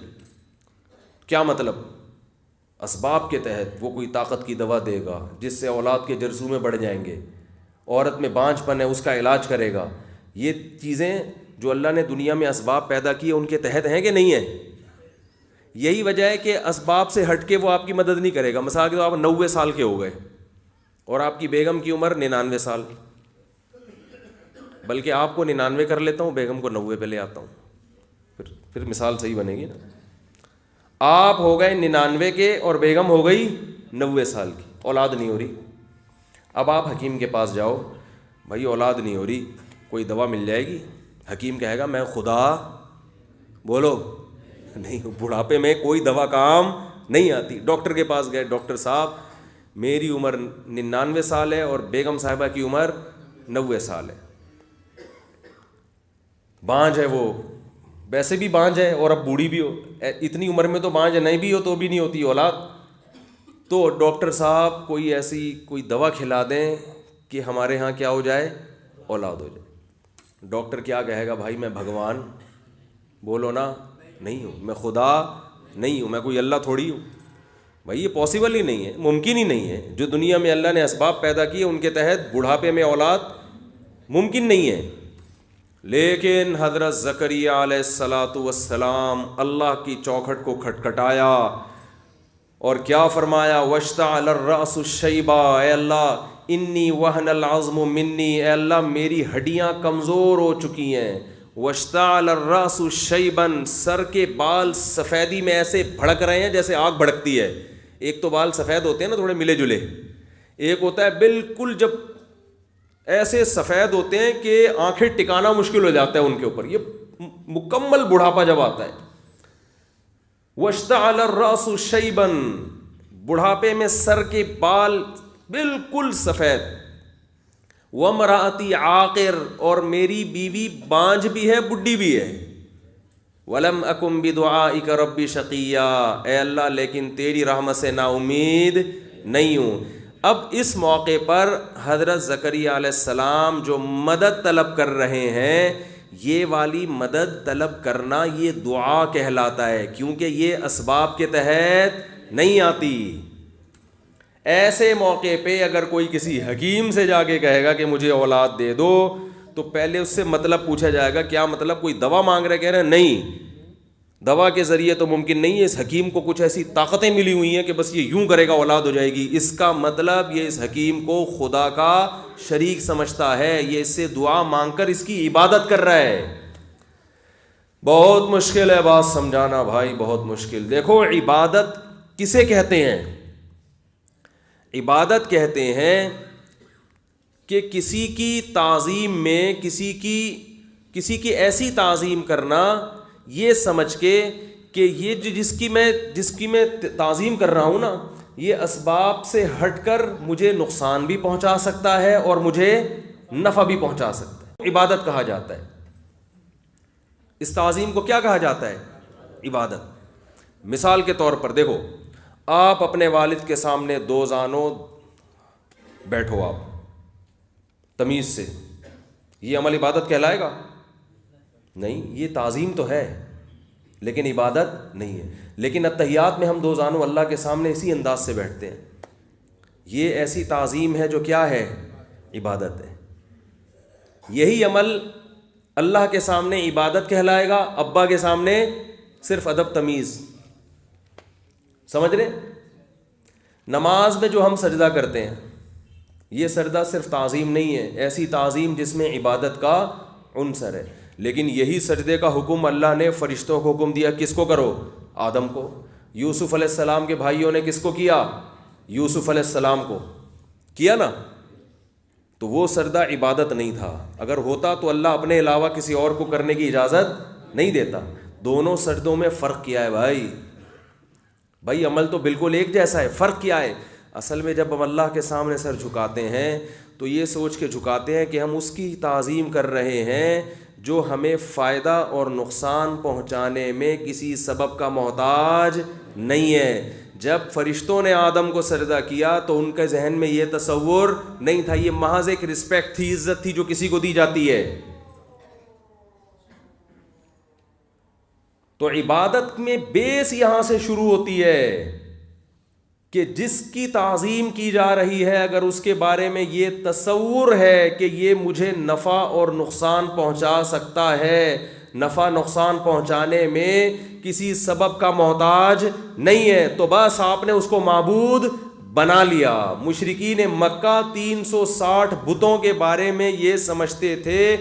کیا مطلب؟ اسباب کے تحت وہ کوئی طاقت کی دوا دے گا جس سے اولاد کے جرثومے بڑھ جائیں گے، عورت میں بانجھ پن ہے اس کا علاج کرے گا. یہ چیزیں جو اللہ نے دنیا میں اسباب پیدا کیے ان کے تحت ہیں کہ نہیں ہیں؟ یہی وجہ ہے کہ اسباب سے ہٹ کے وہ آپ کی مدد نہیں کرے گا. مثال کے طور پر آپ 90 سال کے ہو گئے اور آپ کی بیگم کی عمر 99 سال، بلکہ آپ کو 99 کر لیتا ہوں، بیگم کو 90 پہ لے آتا ہوں، پھر مثال صحیح بنے گی نا. آپ ہو گئے 99 کے اور بیگم ہو گئی 90 سال کی، اولاد نہیں ہو رہی. اب آپ حکیم کے پاس جاؤ، بھائی اولاد نہیں ہو رہی، کوئی دوا مل جائے گی؟ حکیم کہے گا میں خدا بولو نہیں، بڑھاپے میں کوئی دوا کام نہیں آتی. ڈاکٹر کے پاس گئے، ڈاکٹر صاحب میری عمر 99 سال ہے اور بیگم صاحبہ کی عمر 90 سال ہے، بانجھ ہے، وہ ویسے بھی بانجھ ہے اور اب بوڑھی بھی ہو، اتنی عمر میں تو بانجھ نہیں بھی ہو تو بھی نہیں ہوتی اولاد. تو ڈاکٹر صاحب کوئی دوا کھلا دیں کہ ہمارے ہاں کیا ہو جائے، اولاد ہو جائے. ڈاکٹر کیا کہے گا، بھائی میں بھگوان بولو نا نہیں ہوں، میں خدا نہیں ہوں، میں کوئی اللہ تھوڑی ہوں. بھائی یہ پاسبل ہی نہیں ہے، ممکن ہی نہیں ہے. جو دنیا میں اللہ نے اسباب پیدا کیے ان کے تحت بڑھاپے میں اولاد ممکن نہیں ہے. لیکن حضرت زکریہ علیہ الصلاۃ والسلام اللہ کی چوکھٹ کو کھٹکھٹایا اور کیا فرمایا، واشتعل الرأس شیبا، اے اللہ انی وہن العظم منی، اے اللہ میری ہڈیاں کمزور ہو چکی ہیں. واشتعل الرأس شیبا، سر کے بال سفیدی میں ایسے بھڑک رہے ہیں جیسے آگ بھڑکتی ہے. ایک تو بال سفید ہوتے ہیں نا تھوڑے ملے جلے، ایک ہوتا ہے بالکل جب ایسے سفید ہوتے ہیں کہ آنکھیں ٹکانا مشکل ہو جاتا ہے ان کے اوپر. یہ مکمل بڑھاپا جب آتا ہے. واشتعل الرأس شیبا، بڑھاپے میں سر کے بال بالکل سفید. وامرأتی عاقر، اور میری بیوی بانجھ بھی ہے بڈھی بھی ہے. ولم اکن بدعائک ربی شقیا، اے اللہ لیکن تیری رحمت سے نا امید نہیں ہوں. اب اس موقع پر حضرت زکریہ علیہ السلام جو مدد طلب کر رہے ہیں، یہ والی مدد طلب کرنا یہ دعا کہلاتا ہے، کیونکہ یہ اسباب کے تحت نہیں آتی. ایسے موقع پہ اگر کوئی کسی حکیم سے جا کے کہے گا کہ مجھے اولاد دے دو تو پہلے اس سے مطلب پوچھا جائے گا، کیا مطلب کوئی دوا مانگ رہے؟ کہہ رہے ہیں نہیں، دوا کے ذریعے تو ممکن نہیں ہے، اس حکیم کو کچھ ایسی طاقتیں ملی ہوئی ہیں کہ بس یہ یوں کرے گا اولاد ہو جائے گی. اس کا مطلب یہ اس حکیم کو خدا کا شریک سمجھتا ہے، یہ اس سے دعا مانگ کر اس کی عبادت کر رہا ہے. بہت مشکل ہے بات سمجھانا بھائی، بہت مشکل. دیکھو عبادت کسے کہتے ہیں؟ عبادت کہتے ہیں کہ کسی کی تعظیم میں کسی کی ایسی تعظیم کرنا یہ سمجھ کے کہ یہ جس کی میں تعظیم کر رہا ہوں نا، یہ اسباب سے ہٹ کر مجھے نقصان بھی پہنچا سکتا ہے اور مجھے نفع بھی پہنچا سکتا ہے. عبادت کہا جاتا ہے. اس تعظیم کو کیا کہا جاتا ہے؟ عبادت. مثال کے طور پر دیکھو، آپ اپنے والد کے سامنے دو زانوں بیٹھو آپ تمیز سے، یہ عمل عبادت کہلائے گا؟ نہیں. یہ تعظیم تو ہے لیکن عبادت نہیں ہے. لیکن اتحیات میں ہم دو زانوں اللہ کے سامنے اسی انداز سے بیٹھتے ہیں، یہ ایسی تعظیم ہے جو کیا ہے؟ عبادت ہے. یہی عمل اللہ کے سامنے عبادت کہلائے گا، ابا کے سامنے صرف ادب تمیز. سمجھ رہے؟ نماز میں جو ہم سجدہ کرتے ہیں یہ سجدہ صرف تعظیم نہیں ہے، ایسی تعظیم جس میں عبادت کا عنصر ہے. لیکن یہی سجدے کا حکم اللہ نے فرشتوں کو حکم دیا، کس کو کرو؟ آدم کو. یوسف علیہ السلام کے بھائیوں نے کس کو کیا؟ یوسف علیہ السلام کو کیا نا. تو وہ سجدہ عبادت نہیں تھا. اگر ہوتا تو اللہ اپنے علاوہ کسی اور کو کرنے کی اجازت نہیں دیتا. دونوں سجدوں میں فرق کیا ہے بھائی عمل تو بالکل ایک جیسا ہے، فرق کیا ہے؟ اصل میں جب ہم اللہ کے سامنے سر جھکاتے ہیں تو یہ سوچ کے جھکاتے ہیں کہ ہم اس کی تعظیم کر رہے ہیں جو ہمیں فائدہ اور نقصان پہنچانے میں کسی سبب کا محتاج نہیں ہے. جب فرشتوں نے آدم کو سجدہ کیا تو ان کے ذہن میں یہ تصور نہیں تھا، یہ محض ایک رسپیکٹ تھی، عزت تھی جو کسی کو دی جاتی ہے. تو عبادت میں بیس یہاں سے شروع ہوتی ہے. کہ جس کی تعظیم کی جا رہی ہے اگر اس کے بارے میں یہ تصور ہے کہ یہ مجھے نفع اور نقصان پہنچا سکتا ہے، نفع نقصان پہنچانے میں کسی سبب کا محتاج نہیں ہے، تو بس آپ نے اس کو معبود بنا لیا۔ مشرکین مکہ 360 بتوں کے بارے میں یہ سمجھتے تھے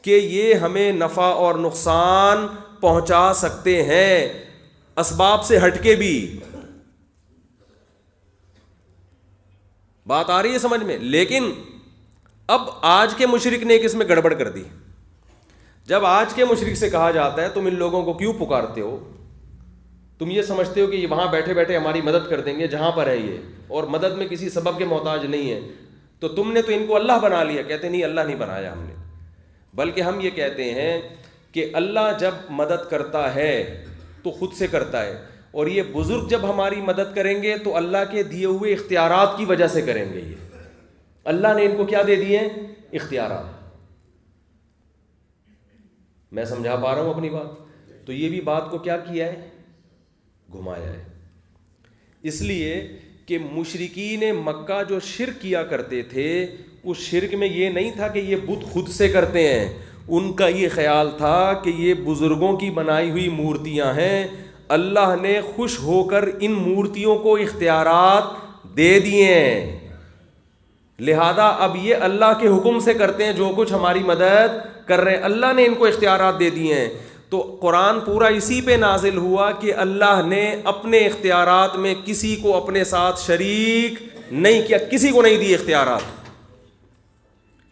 کہ یہ ہمیں نفع اور نقصان پہنچا سکتے ہیں اسباب سے ہٹ کے بھی۔ بات آ رہی ہے سمجھ میں؟ لیکن اب آج کے مشرک نے اس میں گڑبڑ کر دی۔ جب آج کے مشرک سے کہا جاتا ہے تم ان لوگوں کو کیوں پکارتے ہو، تم یہ سمجھتے ہو کہ یہ وہاں بیٹھے بیٹھے ہماری مدد کر دیں گے جہاں پر ہے یہ، اور مدد میں کسی سبب کے محتاج نہیں ہے، تو تم نے تو ان کو اللہ بنا لیا۔ کہتے نہیں، اللہ نہیں بنایا ہم نے، بلکہ ہم یہ کہتے ہیں کہ اللہ جب مدد کرتا ہے تو خود سے کرتا ہے، اور یہ بزرگ جب ہماری مدد کریں گے تو اللہ کے دیے ہوئے اختیارات کی وجہ سے کریں گے۔ یہ اللہ نے ان کو کیا دے دیے ہیں؟ اختیارات۔ میں سمجھا پا رہا ہوں اپنی بات؟ تو یہ بھی بات کو کیا کیا ہے؟ گھمایا ہے۔ اس لیے کہ مشرکین مکہ جو شرک کیا کرتے تھے، اس شرک میں یہ نہیں تھا کہ یہ بت خود سے کرتے ہیں، ان کا یہ خیال تھا کہ یہ بزرگوں کی بنائی ہوئی مورتیاں ہیں، اللہ نے خوش ہو کر ان مورتیوں کو اختیارات دے دیے ہیں، لہذا اب یہ اللہ کے حکم سے کرتے ہیں جو کچھ ہماری مدد کر رہے ہیں، اللہ نے ان کو اختیارات دے دیے ہیں۔ تو قرآن پورا اسی پہ نازل ہوا کہ اللہ نے اپنے اختیارات میں کسی کو اپنے ساتھ شریک نہیں کیا، کسی کو نہیں دی اختیارات۔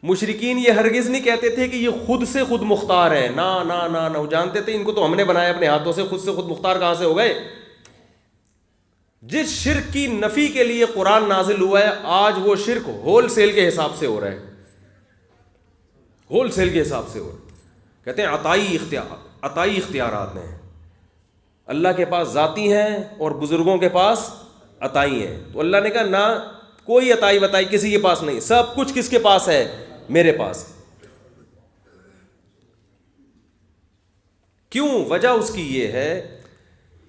مشرکین یہ ہرگز نہیں کہتے تھے کہ یہ خود سے خود مختار ہیں، نا نا نا نا، وہ جانتے تھے ان کو تو ہم نے بنایا اپنے ہاتھوں سے خود مختار کہاں سے ہو گئے؟ جس شرک کی نفی کے لیے قرآن نازل ہوا ہے، آج وہ شرک ہول سیل کے حساب سے ہو رہا ہے، ہول سیل کے حساب سے ہو رہا ہے۔ کہتے ہیں عطائی اختیارات ہیں، اللہ کے پاس ذاتی ہیں اور بزرگوں کے پاس عطائی ہیں۔ تو اللہ نے کہا نہ، کوئی عطائی بتائی کسی کے پاس نہیں، سب کچھ کس کے پاس ہے؟ میرے پاس۔ کیوں؟ وجہ اس کی یہ ہے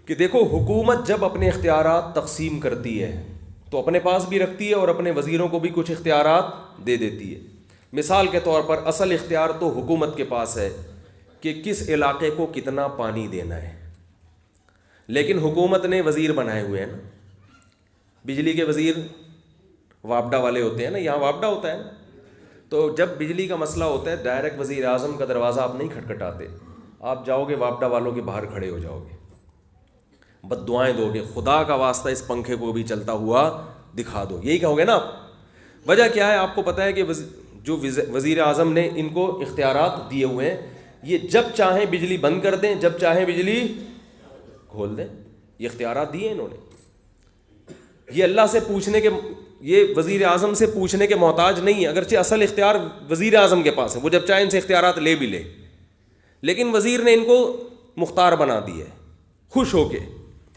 کہ دیکھو، حکومت جب اپنے اختیارات تقسیم کرتی ہے تو اپنے پاس بھی رکھتی ہے اور اپنے وزیروں کو بھی کچھ اختیارات دے دیتی ہے۔ مثال کے طور پر اصل اختیار تو حکومت کے پاس ہے کہ کس علاقے کو کتنا پانی دینا ہے، لیکن حکومت نے وزیر بنائے ہوئے ہیں نا، بجلی کے وزیر وابڈا والے ہوتے ہیں نا، یہاں وابڈا ہوتا ہے نا، تو جب بجلی کا مسئلہ ہوتا ہے ڈائریکٹ وزیر اعظم کا دروازہ آپ نہیں کھٹکھٹاتے، آپ جاؤ گے وابڈا والوں کے باہر کھڑے ہو جاؤ گے، بد دعائیں دو گے، خدا کا واسطہ اس پنکھے کو بھی چلتا ہوا دکھا دو، یہی کہو گے نا آپ۔ وجہ کیا ہے؟ آپ کو پتہ ہے کہ جو وزیر اعظم نے ان کو اختیارات دیے ہوئے ہیں، یہ جب چاہیں بجلی بند کر دیں، جب چاہیں بجلی کھول دیں، یہ اختیارات دیے انہوں نے۔ یہ اللہ سے پوچھنے کے، یہ وزیر اعظم سے پوچھنے کے محتاج نہیں ہے، اگرچہ اصل اختیار وزیر اعظم کے پاس ہے، وہ جب چاہے ان سے اختیارات لے بھی لے، لیکن وزیر نے ان کو مختار بنا دیا ہے خوش ہو کے۔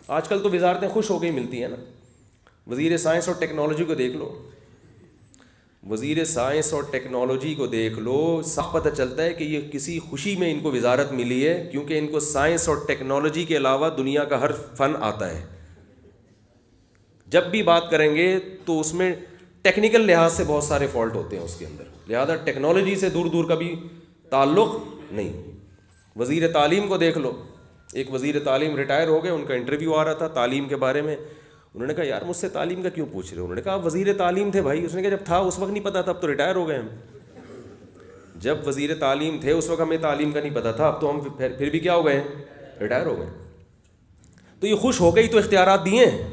آج کل تو وزارتیں خوش ہو کے ہی ملتی ہیں نا، وزیر سائنس اور ٹیکنالوجی کو دیکھ لو، وزیر سائنس اور ٹیکنالوجی کو دیکھ لو، صاف پتہ چلتا ہے کہ یہ کسی خوشی میں ان کو وزارت ملی ہے، کیونکہ ان کو سائنس اور ٹیکنالوجی کے علاوہ دنیا کا ہر فن آتا ہے۔ جب بھی بات کریں گے تو اس میں ٹیکنیکل لحاظ سے بہت سارے فالٹ ہوتے ہیں اس کے اندر، لہذا ٹیکنالوجی سے دور دور کا بھی تعلق نہیں۔ وزیر تعلیم کو دیکھ لو، ایک وزیر تعلیم ریٹائر ہو گئے، ان کا انٹرویو آ رہا تھا تعلیم کے بارے میں، انہوں نے کہا یار مجھ سے تعلیم کا کیوں پوچھ رہے ہو؟ انہوں نے کہا آپ وزیر تعلیم تھے بھائی۔ اس نے کہا جب تھا اس وقت نہیں پتا تھا، اب تو ریٹائر ہو گئے ہم۔ جب وزیر تعلیم تھے اس وقت ہمیں تعلیم کا نہیں پتا تھا، اب تو ہم پھر بھی کیا ہو گئے ہیں؟ ریٹائر ہو گئے۔ تو یہ خوش ہو گئی تو اختیارات دیے ہیں۔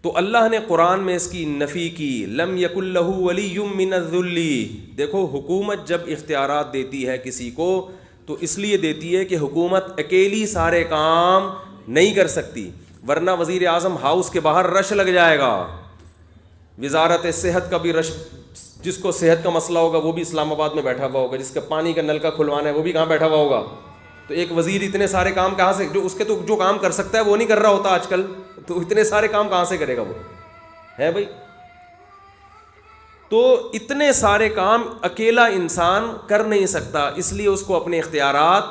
تو اللہ نے قرآن میں اس کی نفی کی، لم یکن لہ ولی من الذل۔ دیکھو، حکومت جب اختیارات دیتی ہے کسی کو تو اس لیے دیتی ہے کہ حکومت اکیلی سارے کام نہیں کر سکتی، ورنہ وزیر اعظم ہاؤس کے باہر رش لگ جائے گا، وزارت صحت کا بھی رش، جس کو صحت کا مسئلہ ہوگا وہ بھی اسلام آباد میں بیٹھا ہوا ہوگا، جس کا پانی کا نل کا کھلوانا ہے وہ بھی کہاں بیٹھا ہوا ہوگا۔ تو ایک وزیر اتنے سارے کام کہاں سے، جو اس کے تو جو کام کر سکتا ہے وہ نہیں کر رہا ہوتا آج کل، تو اتنے سارے کام کہاں سے کرے گا وہ، ہے بھائی؟ تو اتنے سارے کام اکیلا انسان کر نہیں سکتا، اس لیے اس کو اپنے اختیارات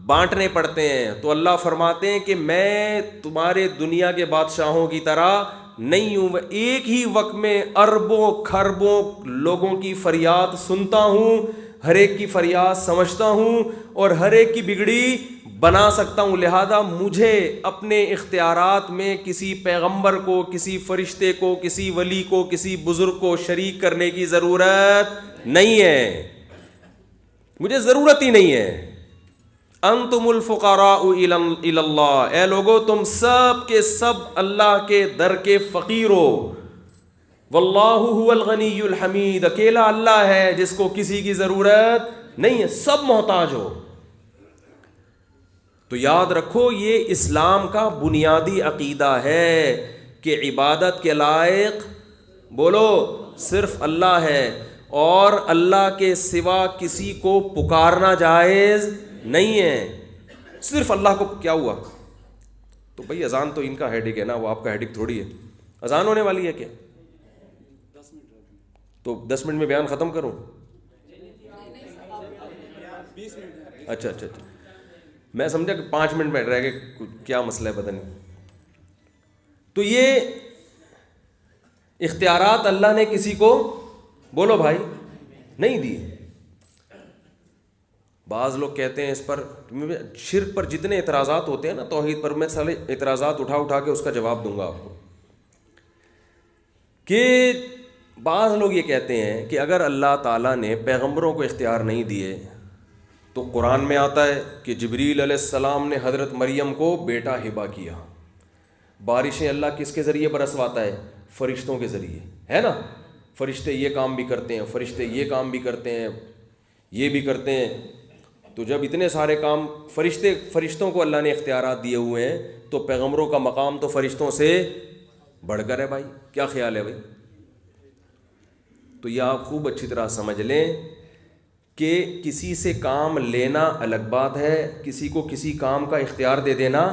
بانٹنے پڑتے ہیں. تو اللہ فرماتے ہیں کہ میں تمہارے دنیا کے بادشاہوں کی طرح نہیں ہوں. میں ایک ہی وقت میں اربوں کھربوں لوگوں کی فریاد سنتا ہوں, ہر ایک کی فریاد سمجھتا ہوں اور ہر ایک کی بگڑی بنا سکتا ہوں. لہذا مجھے اپنے اختیارات میں کسی پیغمبر کو, کسی فرشتے کو, کسی ولی کو, کسی بزرگ کو شریک کرنے کی ضرورت نہیں ہے. مجھے ضرورت ہی نہیں ہے. انتم الفقراء الی اللہ, اے لوگو تم سب کے سب اللہ کے در کے فقیر ہو. واللہ هو الغنی الحمید, اکیلا اللہ ہے جس کو کسی کی ضرورت نہیں ہے, سب محتاج ہو. تو یاد رکھو یہ اسلام کا بنیادی عقیدہ ہے کہ عبادت کے لائق بولو صرف اللہ ہے اور اللہ کے سوا کسی کو پکارنا جائز نہیں ہے. صرف اللہ کو. کیا ہوا تو بھائی اذان تو ان کا ہیڈک ہے نا, وہ آپ کا ہیڈک تھوڑی ہے. اذان ہونے والی ہے کیا؟ تو 10 منٹ میں بیان ختم کروں؟ اچھا, میں سمجھا کہ 5 منٹ میں رہ گئے, کیا مسئلہ ہے پتہ نہیں. تو یہ اختیارات اللہ نے کسی کو بولو بھائی نہیں دیے. بعض لوگ کہتے ہیں اس پر شرک پر جتنے اعتراضات ہوتے ہیں نا توحید پر, میں سارے اعتراضات اٹھا کے اس کا جواب دوں گا آپ کو. کہ بعض لوگ یہ کہتے ہیں کہ اگر اللہ تعالیٰ نے پیغمبروں کو اختیار نہیں دیے تو قرآن میں آتا ہے کہ جبریل علیہ السلام نے حضرت مریم کو بیٹا ہبہ کیا. بارشیں اللہ کس کے ذریعے برسواتا ہے؟ فرشتوں کے ذریعے, ہے نا. فرشتے یہ کام بھی کرتے ہیں, فرشتے یہ کام بھی کرتے ہیں, یہ بھی کرتے ہیں. تو جب اتنے سارے کام فرشتوں کو اللہ نے اختیارات دیے ہوئے ہیں تو پیغمبروں کا مقام تو فرشتوں سے بڑھ کر ہے بھائی. کیا خیال ہے بھائی؟ تو یہ آپ خوب اچھی طرح سمجھ لیں کہ کسی سے کام لینا الگ بات ہے, کسی کو کسی کام کا اختیار دے دینا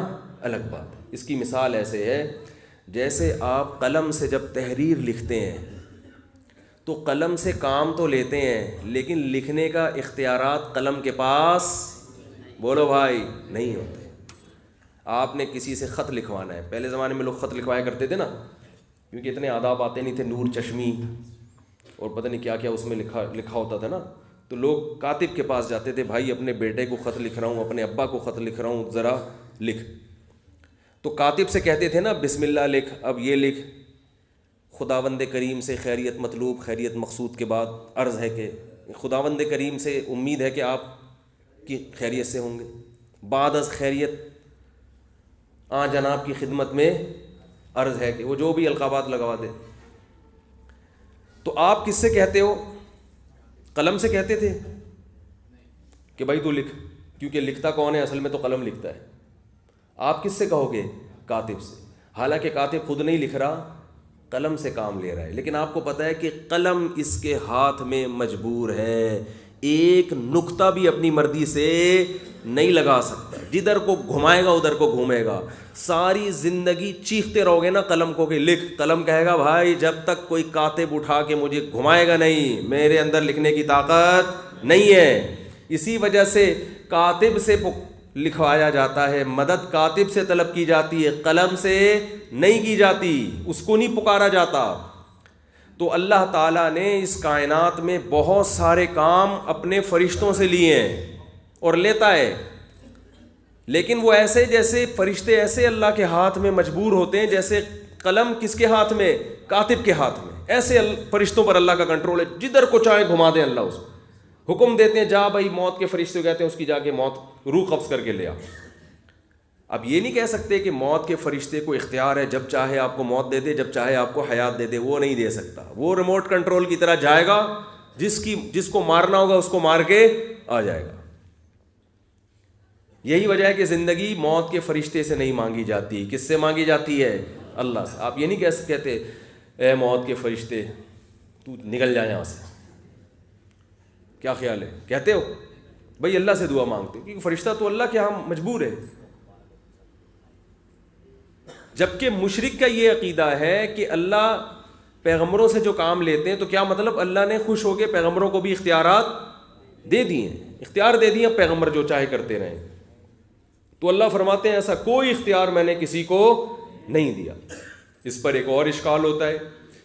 الگ بات ہے. اس کی مثال ایسے ہے جیسے آپ قلم سے جب تحریر لکھتے ہیں تو قلم سے کام تو لیتے ہیں لیکن لکھنے کا اختیارات قلم کے پاس بولو بھائی نہیں ہوتے. آپ نے کسی سے خط لکھوانا ہے, پہلے زمانے میں لوگ خط لکھوایا کرتے تھے نا, کیونکہ اتنے آداب آتے نہیں تھے, نور چشمی اور پتہ نہیں کیا کیا اس میں لکھا ہوتا تھا نا. تو لوگ کاتب کے پاس جاتے تھے, بھائی اپنے بیٹے کو خط لکھ رہا ہوں, اپنے ابا کو خط لکھ رہا ہوں, ذرا لکھ. تو کاتب سے کہتے تھے نا بسم اللہ لکھ, اب یہ لکھ خداوند کریم سے خیریت مطلوب, خیریت مقصود کے بعد عرض ہے کہ خداوند کریم سے امید ہے کہ آپ کی خیریت سے ہوں گے. بعد از خیریت جناب کی خدمت میں عرض ہے کہ وہ جو بھی القابات لگوا دے. تو آپ کس سے کہتے ہو؟ قلم سے کہتے تھے کہ بھائی تو لکھ, کیونکہ لکھتا کون ہے اصل میں؟ تو قلم لکھتا ہے. آپ کس سے کہو گے؟ کاتب سے. حالانکہ کاتب خود نہیں لکھ رہا, قلم سے کام لے رہا ہے, لیکن آپ کو پتہ ہے کہ قلم اس کے ہاتھ میں مجبور ہے, ایک نقطہ بھی اپنی مرضی سے نہیں لگا سکتا, جدھر کو گھمائے گا ادھر کو گھومے گا. ساری زندگی چیختے رہو گے نا قلم کو کہ لکھ, قلم کہے گا بھائی جب تک کوئی کاتب اٹھا کے مجھے گھمائے گا نہیں, میرے اندر لکھنے کی طاقت نہیں ہے. اسی وجہ سے کاتب سے لکھوایا جاتا ہے, مدد کاتب سے طلب کی جاتی ہے, قلم سے نہیں کی جاتی, اس کو نہیں پکارا جاتا. تو اللہ تعالیٰ نے اس کائنات میں بہت سارے کام اپنے فرشتوں سے لیے ہیں اور لیتا ہے, لیکن وہ ایسے جیسے فرشتے ایسے اللہ کے ہاتھ میں مجبور ہوتے ہیں جیسے قلم کس کے ہاتھ میں؟ کاتب کے ہاتھ میں. ایسے فرشتوں پر اللہ کا کنٹرول ہے, جدھر کو چاہے گھما دیں اللہ اس کو. حکم دیتے ہیں جا بھائی موت کے فرشتے کہتے ہیں اس کی جا کے موت روح قبض کر کے لے آ. اب یہ نہیں کہہ سکتے کہ موت کے فرشتے کو اختیار ہے جب چاہے آپ کو موت دے دے, جب چاہے آپ کو حیات دے دے. وہ نہیں دے سکتا, وہ ریموٹ کنٹرول کی طرح جائے گا, جس کو مارنا ہوگا اس کو مار کے آ جائے گا. یہی وجہ ہے کہ زندگی موت کے فرشتے سے نہیں مانگی جاتی, کس سے مانگی جاتی ہے؟ اللہ سے. آپ یہ نہیں کہتے اے موت کے فرشتے تو نکل جائے یہاں سے. کیا خیال ہے؟ کہتے ہو؟ بھائی اللہ سے دعا مانگتے, کیونکہ فرشتہ تو اللہ کے ہاں مجبور ہے. جبکہ مشرک کا یہ عقیدہ ہے کہ اللہ پیغمبروں سے جو کام لیتے ہیں تو کیا مطلب اللہ نے خوش ہو کے پیغمبروں کو بھی اختیارات دے دیے ہیں, اختیار دے دیے, پیغمبر جو چاہے کرتے رہیں. تو اللہ فرماتے ہیں ایسا کوئی اختیار میں نے کسی کو نہیں دیا. اس پر ایک اور اشکال ہوتا ہے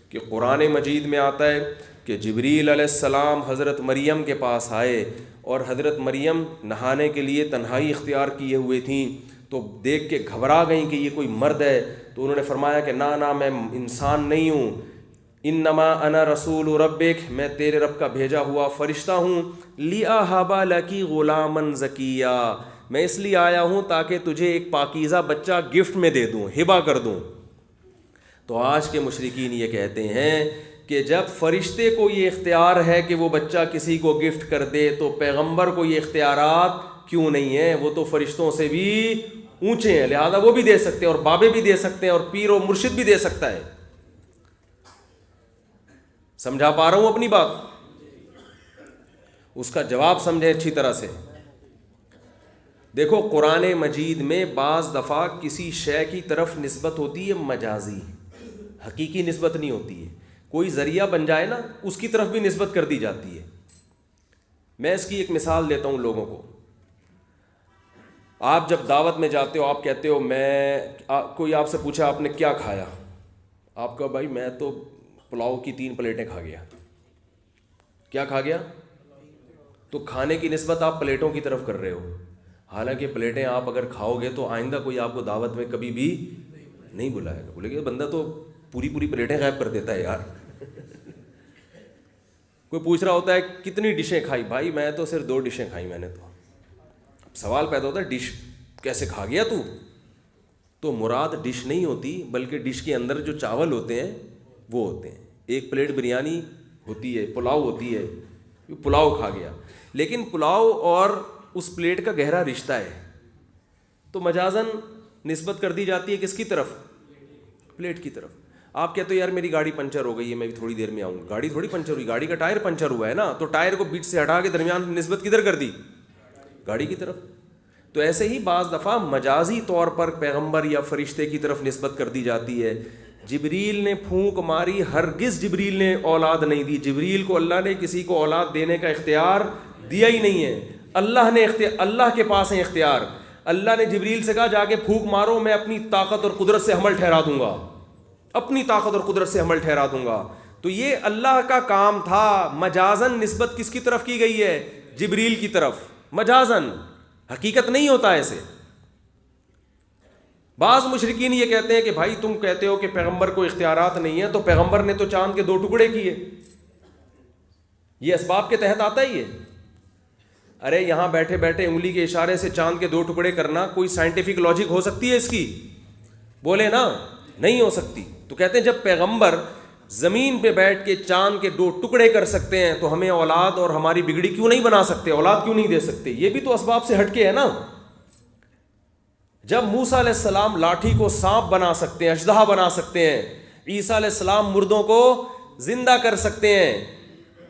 کہ قرآن مجید میں آتا ہے کہ جبریل علیہ السلام حضرت مریم کے پاس آئے اور حضرت مریم نہانے کے لیے تنہائی اختیار کیے ہوئے تھیں, تو دیکھ کے گھبرا گئیں کہ یہ کوئی مرد ہے. تو انہوں نے فرمایا کہ نہ میں انسان نہیں ہوں, انما انا رسول ربک, میں تیرے رب کا بھیجا ہوا فرشتہ ہوں, لِأَهَبَ لَكِ غُلَامًا زَكِيًّا, میں اس لیے آیا ہوں تاکہ تجھے ایک پاکیزہ بچہ گفٹ میں دے دوں, ہبہ کر دوں. تو آج کے مشرکین یہ کہتے ہیں کہ جب فرشتے کو یہ اختیار ہے کہ وہ بچہ کسی کو گفٹ کر دے, تو پیغمبر کو یہ اختیارات کیوں نہیں ہیں؟ وہ تو فرشتوں سے بھی اونچے ہیں, لہذا وہ بھی دے سکتے ہیں, اور بابے بھی دے سکتے ہیں, اور پیر و مرشد بھی دے سکتا ہے. سمجھا پا رہا ہوں اپنی بات؟ اس کا جواب سمجھیں اچھی طرح سے. دیکھو قرآن مجید میں بعض دفعہ کسی شے کی طرف نسبت ہوتی ہے مجازی, حقیقی نسبت نہیں ہوتی ہے. کوئی ذریعہ بن جائے نا, اس کی طرف بھی نسبت کر دی جاتی ہے. میں اس کی ایک مثال دیتا ہوں لوگوں کو. آپ جب دعوت میں جاتے ہو, آپ کہتے ہو کوئی آپ سے پوچھا آپ نے کیا کھایا, آپ کہا بھائی میں تو پلاؤ کی 3 پلیٹیں کھا گیا. کیا کھا گیا؟ تو کھانے کی نسبت آپ پلیٹوں کی طرف کر رہے ہو, حالانکہ پلیٹیں آپ اگر کھاؤ گے تو آئندہ کوئی آپ کو دعوت میں کبھی بھی نہیں بلائے گا. بولے گا بندہ تو پوری پلیٹیں غائب کر دیتا ہے یار. کوئی پوچھ رہا ہوتا ہے کتنی ڈشیں کھائی, بھائی میں تو صرف 2 ڈشیں کھائی میں نے. تو سوال پیدا ہوتا ہے ڈش کیسے کھا گیا تو؟ تو مراد ڈش نہیں ہوتی, بلکہ ڈش کے اندر جو چاول ہوتے ہیں وہ ہوتے ہیں. 1 پلیٹ بریانی ہوتی ہے, پلاؤ ہوتی ہے, پلاؤ کھا گیا. لیکن پلاؤ اور اس پلیٹ کا گہرا رشتہ ہے, تو مجازن نسبت کر دی جاتی ہے کس کی طرف؟ پلیٹ کی طرف. آپ کہتے ہو یار میری گاڑی پنچر ہو گئی ہے, میں بھی تھوڑی دیر میں آؤں. گاڑی تھوڑی پنچر ہوئی, گاڑی کا ٹائر پنچر ہوا ہے نا, تو ٹائر کو بیچ سے ہٹا کے درمیان نسبت کدھر کر دی؟ گاڑی کی طرف. تو ایسے ہی بعض دفعہ مجازی طور پر پیغمبر یا فرشتے کی طرف نسبت کر دی جاتی ہے. جبریل نے پھونک ماری, ہرگز جبریل نے اولاد نہیں دی. جبریل کو اللہ نے کسی کو اولاد دینے کا اختیار دیا ہی نہیں ہے. اللہ کے پاس ہے اختیار. اللہ نے جبریل سے کہا جا کے پھونک مارو, میں اپنی طاقت اور قدرت سے حمل ٹھہرا دوں گا, اپنی طاقت اور قدرت سے حمل ٹھہرا دوں گا. تو یہ اللہ کا کام تھا. مجازن نسبت کس کی طرف کی گئی ہے؟ جبریل کی طرف. مجازن, حقیقت نہیں ہوتا ایسے. بعض مشرکین یہ کہتے ہیں کہ بھائی تم کہتے ہو کہ پیغمبر کو اختیارات نہیں ہیں, تو پیغمبر نے تو چاند کے 2 ٹکڑے کیے, یہ اسباب کے تحت آتا ہی ہے. ارے یہاں بیٹھے بیٹھے انگلی کے اشارے سے چاند کے 2 ٹکڑے کرنا کوئی سائنٹیفک لاجک ہو سکتی ہے اس کی؟ بولے نا, نہیں ہو سکتی. تو کہتے ہیں جب پیغمبر زمین پہ بیٹھ کے چاند کے 2 ٹکڑے کر سکتے ہیں, تو ہمیں اولاد اور ہماری بگڑی کیوں نہیں بنا سکتے, اولاد کیوں نہیں دے سکتے؟ یہ بھی تو اسباب سے ہٹ کے ہے نا. جب موسیٰ علیہ السلام لاٹھی کو سانپ بنا سکتے ہیں, اژدہا بنا سکتے ہیں, عیسیٰ علیہ السلام مردوں کو زندہ کر سکتے ہیں.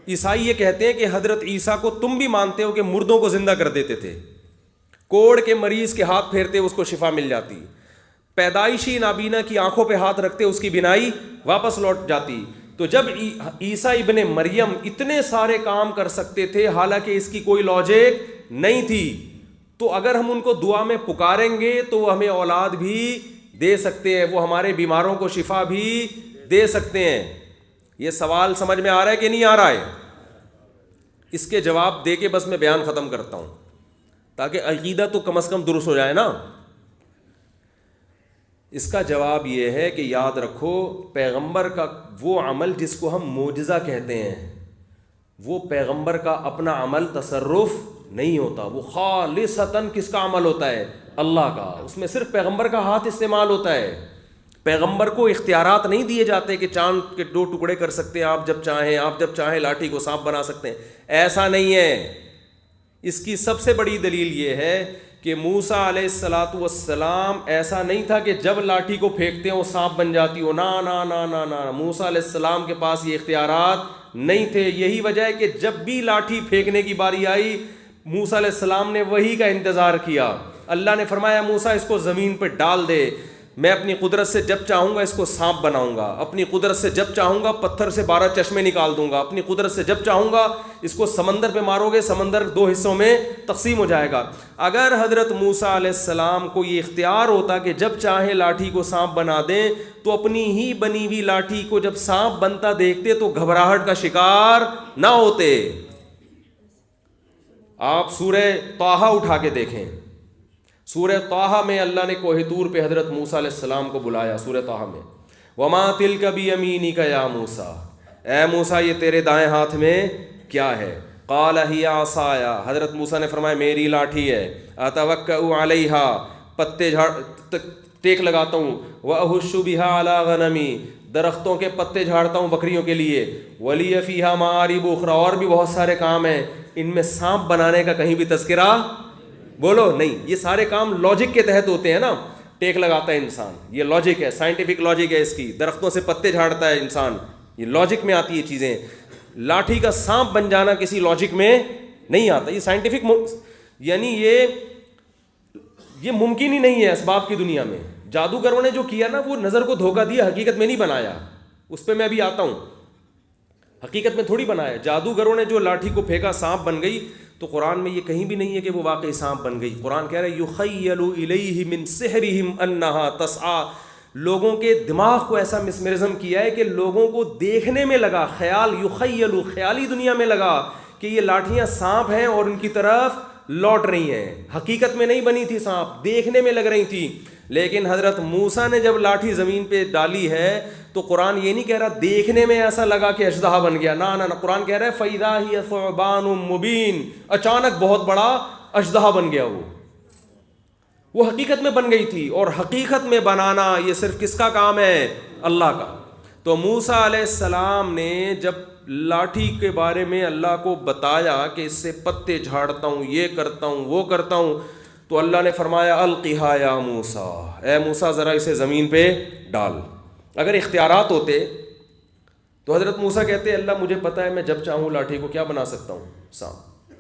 عیسائی یہ کہتے ہیں کہ حضرت عیسیٰ کو تم بھی مانتے ہو کہ مردوں کو زندہ کر دیتے تھے, کوڑ کے مریض کے ہاتھ پھیرتے اس کو شفا مل جاتی, پیدائشی نابینا کی آنکھوں پہ ہاتھ رکھتے اس کی بینائی واپس لوٹ جاتی. تو جب عیسیٰ ابن مریم اتنے سارے کام کر سکتے تھے, حالانکہ اس کی کوئی لاجک نہیں تھی, تو اگر ہم ان کو دعا میں پکاریں گے تو وہ ہمیں اولاد بھی دے سکتے ہیں, وہ ہمارے بیماروں کو شفا بھی دے سکتے ہیں. یہ سوال سمجھ میں آ رہا ہے کہ نہیں آ رہا ہے؟ اس کے جواب دے کے بس میں بیان ختم کرتا ہوں, تاکہ عقیدہ تو کم از کم درست ہو جائے نا. اس کا جواب یہ ہے کہ یاد رکھو, پیغمبر کا وہ عمل جس کو ہم معجزہ کہتے ہیں, وہ پیغمبر کا اپنا عمل تصرف نہیں ہوتا, وہ خالصتاً کس کا عمل ہوتا ہے؟ اللہ کا. اس میں صرف پیغمبر کا ہاتھ استعمال ہوتا ہے. پیغمبر کو اختیارات نہیں دیے جاتے کہ چاند کے 2 ٹکڑے کر سکتے ہیں آپ جب چاہیں لاٹھی کو سانپ بنا سکتے ہیں. ایسا نہیں ہے. اس کی سب سے بڑی دلیل یہ ہے کہ موسیٰ علیہ الصلاۃ والسلام ایسا نہیں تھا کہ جب لاٹھی کو پھینکتے ہیں وہ سانپ بن جاتی ہو. نا نا نا نا نا, موسیٰ علیہ السلام کے پاس یہ اختیارات نہیں تھے. یہی وجہ ہے کہ جب بھی لاٹھی پھینکنے کی باری آئی, موسیٰ علیہ السلام نے وہی کا انتظار کیا. اللہ نے فرمایا موسیٰ اس کو زمین پہ ڈال دے, میں اپنی قدرت سے جب چاہوں گا اس کو سانپ بناؤں گا, اپنی قدرت سے جب چاہوں گا پتھر سے 12 چشمے نکال دوں گا, اپنی قدرت سے جب چاہوں گا اس کو سمندر پہ مارو گے سمندر 2 حصوں میں تقسیم ہو جائے گا. اگر حضرت موسیٰ علیہ السلام کو یہ اختیار ہوتا کہ جب چاہے لاٹھی کو سانپ بنا دیں, تو اپنی ہی بنی ہوئی لاٹھی کو جب سانپ بنتا دیکھتے تو گھبراہٹ کا شکار نہ ہوتے. آپ سورہ طٰہٰ اٹھا کے دیکھیں, سورہ طٰہٰ میں اللہ نے کوہ طور پہ حضرت موسیٰ علیہ السلام کو بلایا. سورہ طٰہٰ میں وَمَا تِلْكَ بِيَمِينِكَ يَا موسیٰ, اے موسیٰ یہ تیرے دائیں ہاتھ میں کیا ہے؟ قَالَ هِيَ عَصَايَ, حضرت موسیٰ نے فرمایا میری لاٹھی ہے. أَتَوَكَّأُ عَلَيْهَا, پتے ٹیک لگاتا ہوں. وَأَهُشُّ بِهَا عَلَىٰ غَنَمِي, درختوں کے پتے جھاڑتا ہوں بکریوں کے لیے. وَلِيَ فِيهَا مَآرِبُ أُخْرَىٰ, اور بھی بہت سارے کام ہیں. ان میں سانپ بنانے کا کہیں بھی تذکرہ بولو نہیں. یہ سارے کام لاجک کے تحت ہوتے ہیں نا. ٹیک لگاتا ہے انسان, یہ لاجک ہے, سائنٹیفک لاجک ہے اس کی. درختوں سے پتے جھاڑتا ہے انسان, یہ لاجک میں آتی ہے چیزیں. لاٹھی کا سانپ بن جانا کسی لاجک میں نہیں آتا, یہ سائنٹیفک, یعنی یہ ممکن ہی نہیں ہے اسباب کی دنیا میں. جادوگروں نے جو کیا نا وہ نظر کو دھوکہ دیا, حقیقت میں نہیں بنایا. اس پہ میں ابھی آتا ہوں, حقیقت میں تھوڑی بنایا. جادوگروں نے جو لاٹھی کو پھینکا سانپ بن گئی, تو قرآن میں یہ کہیں بھی نہیں ہے کہ وہ واقعی سانپ بن گئی. قرآن کہہ رہا ہے یخیل الیہ من سحرہم انہا تسعی, لوگوں کے دماغ کو ایسا مسمرزم کیا ہے کہ لوگوں کو دیکھنے میں لگا, خیال یخیل, خیالی دنیا میں لگا کہ یہ لاٹھیاں سانپ ہیں اور ان کی طرف لوٹ رہی ہیں. حقیقت میں نہیں بنی تھی سانپ, دیکھنے میں لگ رہی تھی. لیکن حضرت موسیٰ نے جب لاٹھی زمین پہ ڈالی ہے تو قرآن یہ نہیں کہہ رہا دیکھنے میں ایسا لگا کہ اژدہا بن گیا, نہ قرآن کہہ رہا ہے فَإِذَا هِيَ ثُعْبَانٌ مُبِينٌ, اچانک بہت بڑا اژدہا بن گیا. وہ حقیقت میں بن گئی تھی, اور حقیقت میں بنانا یہ صرف کس کا کام ہے؟ اللہ کا. تو موسیٰ علیہ السلام نے جب لاٹھی کے بارے میں اللہ کو بتایا کہ اس سے پتے جھاڑتا ہوں, یہ کرتا ہوں, وہ کرتا ہوں, تو اللہ نے فرمایا القھا یا موسیٰ, اے موسیٰ ذرا اسے زمین پہ ڈال. اگر اختیارات ہوتے تو حضرت موسیٰ کہتے اللہ مجھے پتہ ہے میں جب چاہوں لاٹھی کو کیا بنا سکتا ہوں, سانپ.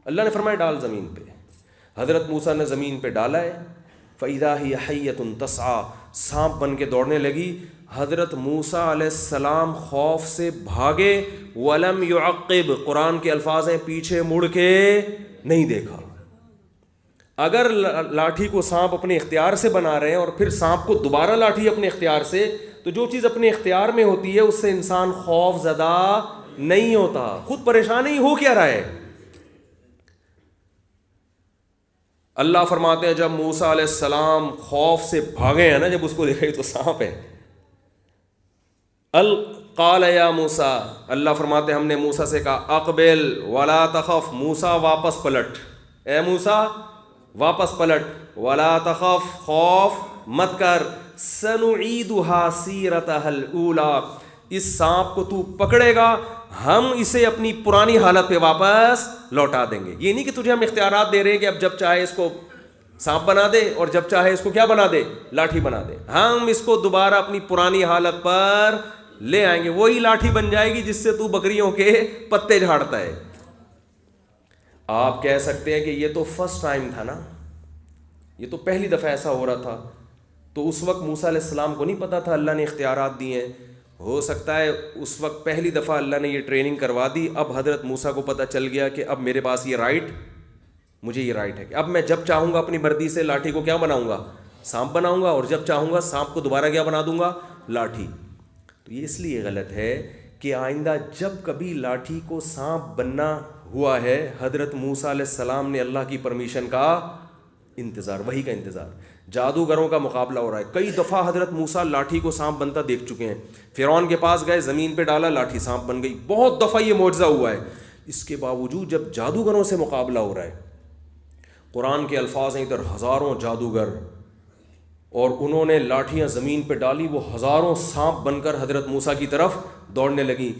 اللہ نے فرمایا ڈال زمین پہ. حضرت موسیٰ نے زمین پہ ڈالا ہے. فَإِذَا هِيَ حَيَّةٌ تَسْعَىٰ, سانپ بن کے دوڑنے لگی. حضرت موسیٰ علیہ السلام خوف سے بھاگے. وَلَمْ يُعَقِّبْ, قرآن کے الفاظ ہیں پیچھے مڑ کے نہیں دیکھا. اگر لاٹھی کو سانپ اپنے اختیار سے بنا رہے ہیں اور پھر سانپ کو دوبارہ لاٹھی اپنے اختیار سے, تو جو چیز اپنے اختیار میں ہوتی ہے اس سے انسان خوف زدہ نہیں ہوتا. خود پریشان ہی ہو کیا رہا ہے. اللہ فرماتے ہیں جب موسیٰ علیہ السلام خوف سے بھاگے ہیں نا, جب اس کو دیکھا تو سانپ ہے. قال یا موسیٰ, اللہ فرماتے ہیں ہم نے موسیٰ سے کہا اقبل ولا تخف, موسیٰ واپس پلٹ, اے موسیٰ واپس پلٹ. ولا تخف, خوف مت کر. سنعیدها سیرتها الاولی, اس سانپ کو تو پکڑے گا ہم اسے اپنی پرانی حالت پہ واپس لوٹا دیں گے. یہ نہیں کہ تجھے ہم اختیارات دے رہے ہیں کہ اب جب چاہے اس کو سانپ بنا دے اور جب چاہے اس کو کیا بنا دے, لاٹھی بنا دے. ہم اس کو دوبارہ اپنی پرانی حالت پر لے آئیں گے, وہی لاٹھی بن جائے گی جس سے تو بکریوں کے پتے جھاڑتا ہے. آپ کہہ سکتے ہیں کہ یہ تو فرسٹ ٹائم تھا نا, یہ تو پہلی دفعہ ایسا ہو رہا تھا, تو اس وقت موسیٰ علیہ السلام کو نہیں پتا تھا اللہ نے اختیارات دیے ہیں. ہو سکتا ہے اس وقت پہلی دفعہ اللہ نے یہ ٹریننگ کروا دی, اب حضرت موسیٰ کو پتہ چل گیا کہ اب میرے پاس یہ رائٹ, مجھے یہ رائٹ ہے کہ اب میں جب چاہوں گا اپنی مرضی سے لاٹھی کو کیا بناؤں گا, سانپ بناؤں گا, اور جب چاہوں گا سانپ کو دوبارہ کیا بنا دوں گا, لاٹھی. تو یہ اس لیے غلط ہے کہ آئندہ جب کبھی لاٹھی کو سانپ بننا ہوا ہے, حضرت موسیٰ علیہ السلام نے اللہ کی پرمیشن کا انتظار, وہی کا انتظار. جادوگروں کا مقابلہ ہو رہا ہے. کئی دفعہ حضرت موسیٰ لاٹھی کو سانپ بنتا دیکھ چکے ہیں. فرعون کے پاس گئے, زمین پہ ڈالا, لاٹھی سانپ بن گئی. بہت دفعہ یہ معجزہ ہوا ہے. اس کے باوجود جب جادوگروں سے مقابلہ ہو رہا ہے, قرآن کے الفاظ ہیں ادھر ہزاروں جادوگر, اور انہوں نے لاٹھیاں زمین پہ ڈالی, وہ ہزاروں سانپ بن کر حضرت موسیٰ کی طرف دوڑنے لگیں.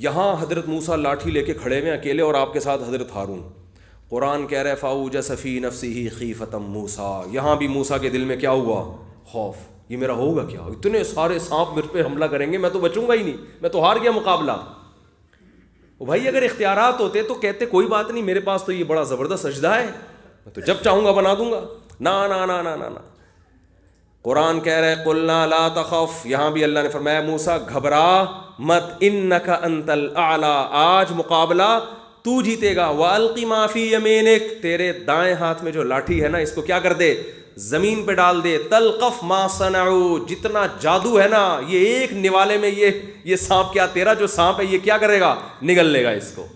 یہاں حضرت موسیٰ لاٹھی لے کے کھڑے ہوئے اکیلے, اور آپ کے ساتھ حضرت ہارون. قرآن کہہ رہا ہے فَأَوْجَسَ فِي نَفْسِهِ خِيفَةً مُوسیٰ, یہاں بھی موسیٰ کے دل میں کیا ہوا, خوف. یہ میرا ہوگا کیا, اتنے سارے سانپ میرے پہ حملہ کریں گے, میں تو بچوں گا ہی نہیں, میں تو ہار گیا مقابلہ. بھائی اگر اختیارات ہوتے تو کہتے کوئی بات نہیں, میرے پاس تو یہ بڑا زبردست سجدہ ہے, میں تو جب چاہوں گا بنا دوں گا. نا نا نا نا نا نا, قرآن کہہ رہے قلنا لا تخف، یہاں بھی اللہ نے فرمایا موسیٰ گھبرا مت، انک انت الاعلی، آج مقابلہ تو جیتے گا، والقی ما فی یمینک، تیرے دائیں ہاتھ میں جو لاٹھی ہے نا اس کو کیا کر دے، زمین پہ ڈال دے، تلقف ما صنعوا، جتنا جادو ہے نا یہ ایک نوالے میں یہ سانپ، کیا تیرا جو سانپ ہے یہ کیا کرے گا، نگل لے گا اس کو۔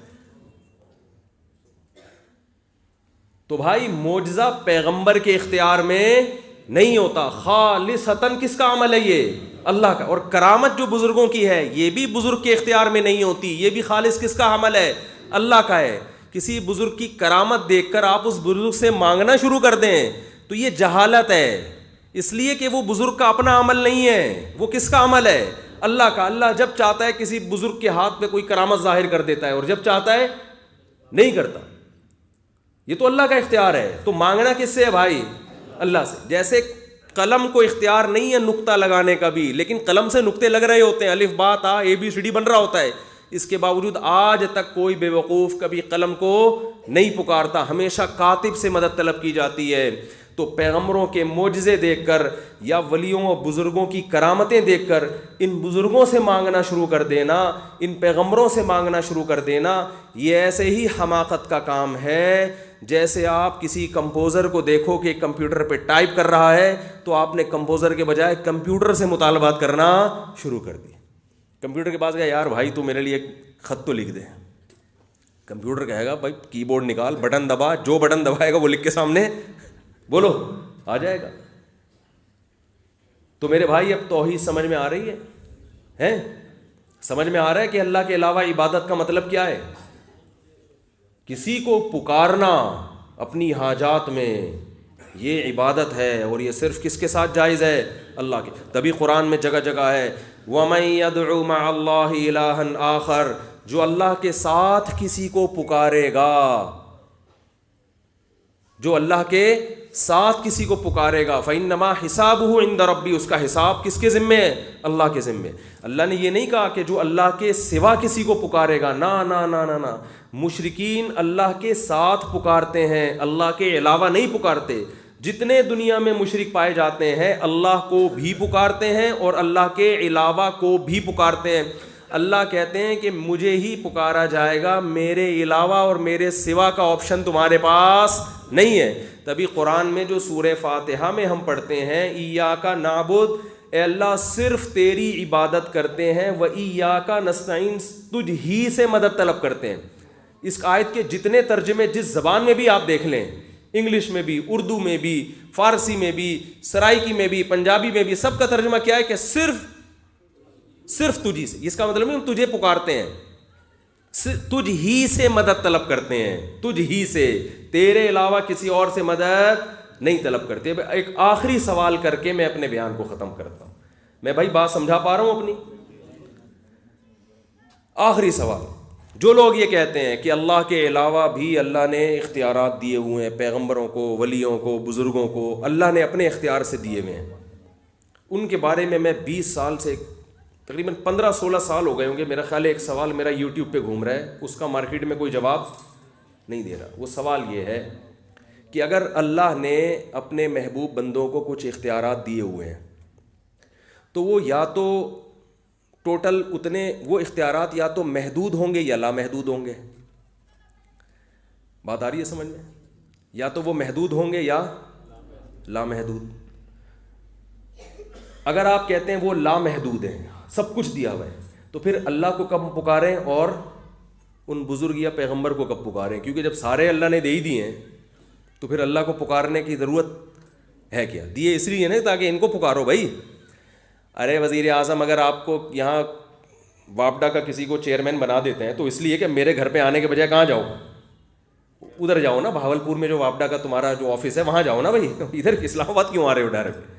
تو بھائی معجزہ پیغمبر کے اختیار میں نہیں ہوتا، خالصتاً کس کا عمل ہے، یہ اللہ کا۔ اور کرامت جو بزرگوں کی ہے یہ بھی بزرگ کے اختیار میں نہیں ہوتی، یہ بھی خالص کس کا عمل ہے، اللہ کا ہے۔ کسی بزرگ کی کرامت دیکھ کر آپ اس بزرگ سے مانگنا شروع کر دیں تو یہ جہالت ہے، اس لیے کہ وہ بزرگ کا اپنا عمل نہیں ہے، وہ کس کا عمل ہے، اللہ کا۔ اللہ جب چاہتا ہے کسی بزرگ کے ہاتھ پہ کوئی کرامت ظاہر کر دیتا ہے اور جب چاہتا ہے نہیں کرتا، یہ تو اللہ کا اختیار ہے۔ تو مانگنا کس سے ہے بھائی، اللہ سے۔ جیسے قلم کو اختیار نہیں ہے نقطہ لگانے کا بھی، لیکن قلم سے نقطے لگ رہے ہوتے ہیں، الف با تا اے بی سی ڈی بن رہا ہوتا ہے، اس کے باوجود آج تک کوئی بے وقوف کبھی قلم کو نہیں پکارتا، ہمیشہ کاتب سے مدد طلب کی جاتی ہے۔ تو پیغمبروں کے معجزے دیکھ کر یا ولیوں اور بزرگوں کی کرامتیں دیکھ کر ان بزرگوں سے مانگنا شروع کر دینا، ان پیغمبروں سے مانگنا شروع کر دینا، یہ ایسے ہی حماقت کا کام ہے جیسے آپ کسی کمپوزر کو دیکھو کہ کمپیوٹر پہ ٹائپ کر رہا ہے تو آپ نے کمپوزر کے بجائے کمپیوٹر سے مطالبات کرنا شروع کر دی۔ کمپیوٹر کے پاس گیا، یار بھائی تو میرے لیے ایک خط تو لکھ دے۔ کمپیوٹر کہے گا بھائی کی بورڈ نکال، بٹن دبا، جو بٹن دبائے گا وہ لکھ کے سامنے بولو آ جائے گا۔ تو میرے بھائی اب توحید سمجھ میں آ رہی ہے، سمجھ میں آ رہا ہے کہ اللہ کے علاوہ عبادت کا مطلب کیا ہے، کسی کو پکارنا اپنی حاجات میں، یہ عبادت ہے، اور یہ صرف کس کے ساتھ جائز ہے، اللہ کے۔ تبھی قرآن میں جگہ جگہ ہے وَمَن يَدْعُ مَعَ اللَّهِ إِلَٰهًا آخر، جو اللہ کے ساتھ کسی کو پکارے گا، جو اللہ کے ساتھ کسی کو پکارے گا فَإِنَّمَا حِسَابُهُ عِندَ رَبِّي، اس کا حساب کس کے ذمے ہے، اللہ کے ذمے۔ اللہ نے یہ نہیں کہا کہ جو اللہ کے سوا کسی کو پکارے گا، نا نا نا نا نا، مشرکین اللہ کے ساتھ پکارتے ہیں، اللہ کے علاوہ نہیں پکارتے۔ جتنے دنیا میں مشرک پائے جاتے ہیں اللہ کو بھی پکارتے ہیں اور اللہ کے علاوہ کو بھی پکارتے ہیں۔ اللہ کہتے ہیں کہ مجھے ہی پکارا جائے گا، میرے علاوہ اور میرے سوا کا آپشن تمہارے پاس نہیں ہے۔ تبھی قرآن میں جو سورہ فاتحہ میں ہم پڑھتے ہیں ایاک نعبد، اے اللہ صرف تیری عبادت کرتے ہیں، وایاک نستعین، تجھ ہی سے مدد طلب کرتے ہیں۔ اس آیت کے جتنے ترجمے جس زبان میں بھی آپ دیکھ لیں، انگلش میں بھی، اردو میں بھی، فارسی میں بھی، سرائکی میں بھی، پنجابی میں بھی، سب کا ترجمہ کیا ہے کہ صرف تجھی سے۔ اس کا مطلب نہیں ہم تجھے پکارتے ہیں، تجھ ہی سے مدد طلب کرتے ہیں، تجھ ہی سے، تیرے علاوہ کسی اور سے مدد نہیں طلب کرتے۔ ایک آخری سوال کر کے میں اپنے بیان کو ختم کرتا ہوں۔ میں بھائی بات سمجھا پا رہا ہوں اپنی؟ آخری سوال، جو لوگ یہ کہتے ہیں کہ اللہ کے علاوہ بھی اللہ نے اختیارات دیے ہوئے ہیں، پیغمبروں کو، ولیوں کو، بزرگوں کو اللہ نے اپنے اختیار سے دیے ہوئے ہیں، ان کے بارے میں 20 سال سے تقریباً 15-16 سال ہو گئے ہوں گے، میرا خیال ہے ایک سوال میرا یوٹیوب پہ گھوم رہا ہے، اس کا مارکیٹ میں کوئی جواب نہیں دے رہا۔ وہ سوال یہ ہے کہ اگر اللہ نے اپنے محبوب بندوں کو کچھ اختیارات دیے ہوئے ہیں تو وہ یا تو ٹوٹل اتنے وہ اختیارات یا تو محدود ہوں گے یا لامحدود ہوں گے۔ بات آ رہی ہے سمجھ میں؟ یا تو وہ محدود ہوں گے یا لامحدود۔ اگر آپ کہتے ہیں وہ لامحدود ہیں، سب کچھ دیا ہوا ہے، تو پھر اللہ کو کب پکاریں اور ان بزرگ یا پیغمبر کو کب پکاریں؟ کیونکہ جب سارے اللہ نے دے ہی دیے ہیں تو پھر اللہ کو پکارنے کی ضرورت ہے کیا؟ دیے اس لیے نا تاکہ ان کو پکارو بھائی۔ ارے وزیر اعظم اگر آپ کو یہاں واپڈا کا کسی کو چیئرمین بنا دیتے ہیں تو اس لیے کہ میرے گھر پہ آنے کے بجائے کہاں جاؤ، ادھر جاؤ نا، بھاولپور میں جو واپڈا کا تمہارا جو آفس ہے وہاں جاؤ نا بھائی، ادھر اسلام آباد کیوں آ رہے ہو ڈائریکٹ؟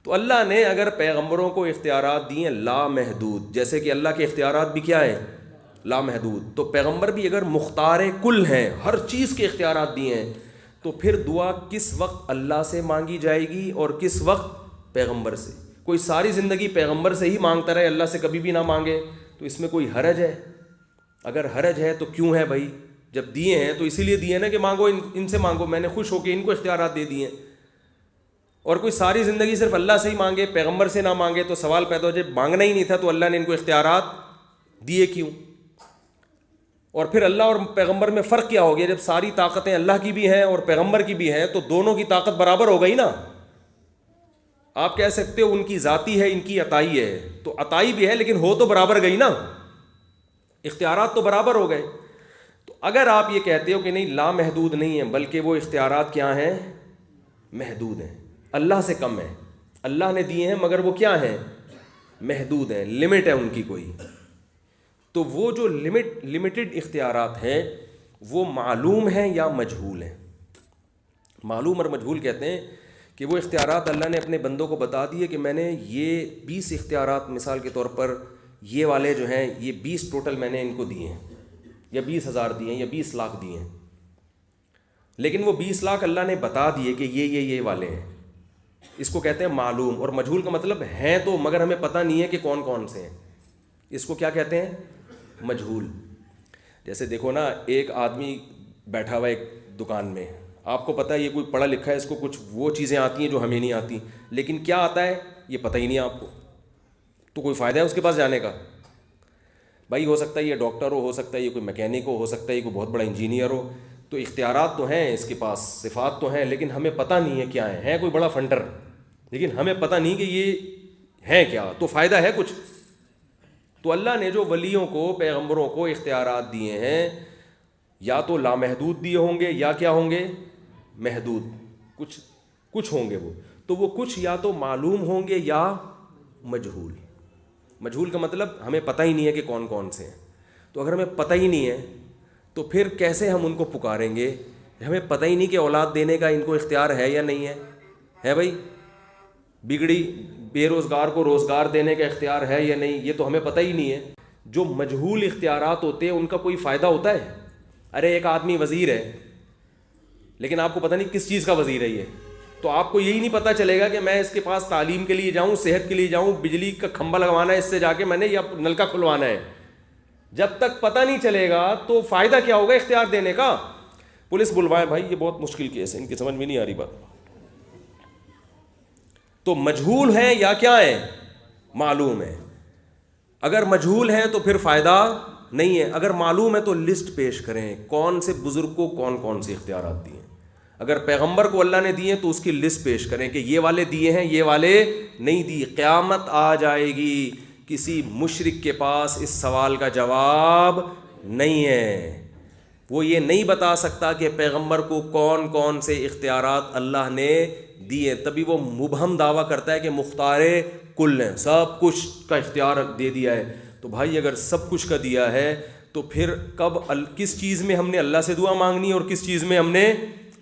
تو اللہ نے اگر پیغمبروں کو اختیارات دیے لامحدود، جیسے کہ اللہ کے اختیارات بھی کیا ہے لامحدود، تو پیغمبر بھی اگر مختار کل ہیں، ہر چیز کے اختیارات دیے ہیں، تو پھر دعا کس وقت اللہ سے مانگی جائے گی اور کس وقت پیغمبر سے؟ کوئی ساری زندگی پیغمبر سے ہی مانگتا رہے، اللہ سے کبھی بھی نہ مانگے، تو اس میں کوئی حرج ہے؟ اگر حرج ہے تو کیوں ہے بھائی؟ جب دیے ہیں تو اسی لیے دیے نا کہ مانگو، ان سے مانگو، میں نے خوش ہو کے ان کو اختیارات دے دیے ہیں۔ اور کوئی ساری زندگی صرف اللہ سے ہی مانگے, پیغمبر سے نہ مانگے, تو سوال پیدا ہو جائے مانگنا ہی نہیں تھا تو اللہ نے ان کو اختیارات دیے کیوں؟ اور پھر اللہ اور پیغمبر میں فرق کیا ہو گیا؟ جب ساری طاقتیں اللہ کی بھی ہیں اور پیغمبر کی بھی ہیں تو دونوں کی طاقت برابر ہو گئی نا. آپ کہہ سکتے ہو ان کی ذاتی ہے ان کی عطائی ہے, تو عطائی بھی ہے لیکن ہو تو برابر گئی نا, اختیارات تو برابر ہو گئے. تو اگر آپ یہ کہتے ہو کہ نہیں لامحدود نہیں ہے بلکہ وہ اختیارات کیا ہیں؟ محدود ہیں, اللہ سے کم ہیں, اللہ نے دیے ہیں مگر وہ کیا ہیں؟ محدود ہیں, لمٹ ہے ان کی کوئی. تو وہ جو لمیٹڈ اختیارات ہیں وہ معلوم ہیں یا مجہول ہیں؟ معلوم اور مجہول کہتے ہیں کہ وہ اختیارات اللہ نے اپنے بندوں کو بتا دیے کہ میں نے یہ 20 اختیارات مثال کے طور پر یہ والے جو ہیں یہ 20 ٹوٹل میں نے ان کو دیے ہیں, یا 20,000 دیے ہیں, یا 20 لاکھ دیے ہیں, لیکن وہ 20 لاکھ اللہ نے بتا دیے کہ یہ والے ہیں. اس کو کہتے ہیں معلوم. اور مجہول کا مطلب ہیں تو مگر ہمیں پتہ نہیں ہے کہ کون کون سے ہیں, اس کو کیا کہتے ہیں؟ مجہول. جیسے دیکھو نا, ایک آدمی بیٹھا ہوا ایک دکان میں, آپ کو پتہ ہے یہ کوئی پڑھا لکھا ہے, اس کو کچھ وہ چیزیں آتی ہیں جو ہمیں نہیں آتی, لیکن کیا آتا ہے یہ پتہ ہی نہیں ہے آپ کو, تو کوئی فائدہ ہے اس کے پاس جانے کا؟ بھائی ہو سکتا ہے یہ ڈاکٹر ہو سکتا ہے یہ کوئی میکینک ہو سکتا ہے یہ کوئی بہت بڑا انجینئر ہو, تو اختیارات تو ہیں اس کے پاس, صفات تو ہیں, لیکن ہمیں پتہ نہیں ہے کیا ہے کوئی بڑا فنڈر, لیکن ہمیں پتہ نہیں کہ یہ ہے کیا, تو فائدہ ہے کچھ؟ تو اللہ نے جو ولیوں کو پیغمبروں کو اختیارات دیے ہیں یا تو لامحدود دیے ہوں گے یا کیا ہوں گے؟ محدود. کچھ ہوں گے وہ, تو وہ کچھ یا تو معلوم ہوں گے یا مجہول. مجہول کا مطلب ہمیں پتہ ہی نہیں ہے کہ کون کون سے ہیں. تو اگر ہمیں پتہ ہی نہیں ہے تو پھر کیسے ہم ان کو پکاریں گے؟ ہمیں پتہ ہی نہیں کہ اولاد دینے کا ان کو اختیار ہے یا نہیں ہے بھائی, بگڑی بے روزگار کو روزگار دینے کا اختیار ہے یا نہیں, یہ تو ہمیں پتہ ہی نہیں ہے. جو مجہول اختیارات ہوتے ہیں ان کا کوئی فائدہ ہوتا ہے؟ ارے ایک آدمی وزیر ہے لیکن آپ کو پتہ نہیں کس چیز کا وزیر ہے یہ, تو آپ کو یہی نہیں پتہ چلے گا کہ میں اس کے پاس تعلیم کے لیے جاؤں, صحت کے لیے جاؤں, بجلی کا کھمبا لگوانا ہے اس سے جا کے میں نے, یا نلکا کھلوانا ہے. جب تک پتہ نہیں چلے گا تو فائدہ کیا ہوگا اختیار دینے کا؟ پولیس بلوائے بھائی, یہ بہت مشکل کیس ہے, ان کی سمجھ میں نہیں آ رہی بات. تو مجہول ہے یا کیا ہے؟ معلوم ہے. اگر مجہول ہے تو پھر فائدہ نہیں ہے. اگر معلوم ہے تو لسٹ پیش کریں کون سے بزرگ کو کون سے اختیارات دیے. اگر پیغمبر کو اللہ نے دیے تو اس کی لسٹ پیش کریں کہ یہ والے دیے ہیں یہ والے نہیں دیے. قیامت آ جائے گی, کسی مشرک کے پاس اس سوال کا جواب نہیں ہے, وہ یہ نہیں بتا سکتا کہ پیغمبر کو کون سے اختیارات اللہ نے دیے. تبھی وہ مبہم دعویٰ کرتا ہے کہ مختار کل ہیں, سب کچھ کا اختیار دے دیا ہے. تو بھائی اگر سب کچھ کا دیا ہے تو پھر کس چیز میں ہم نے اللہ سے دعا مانگنی اور کس چیز میں ہم نے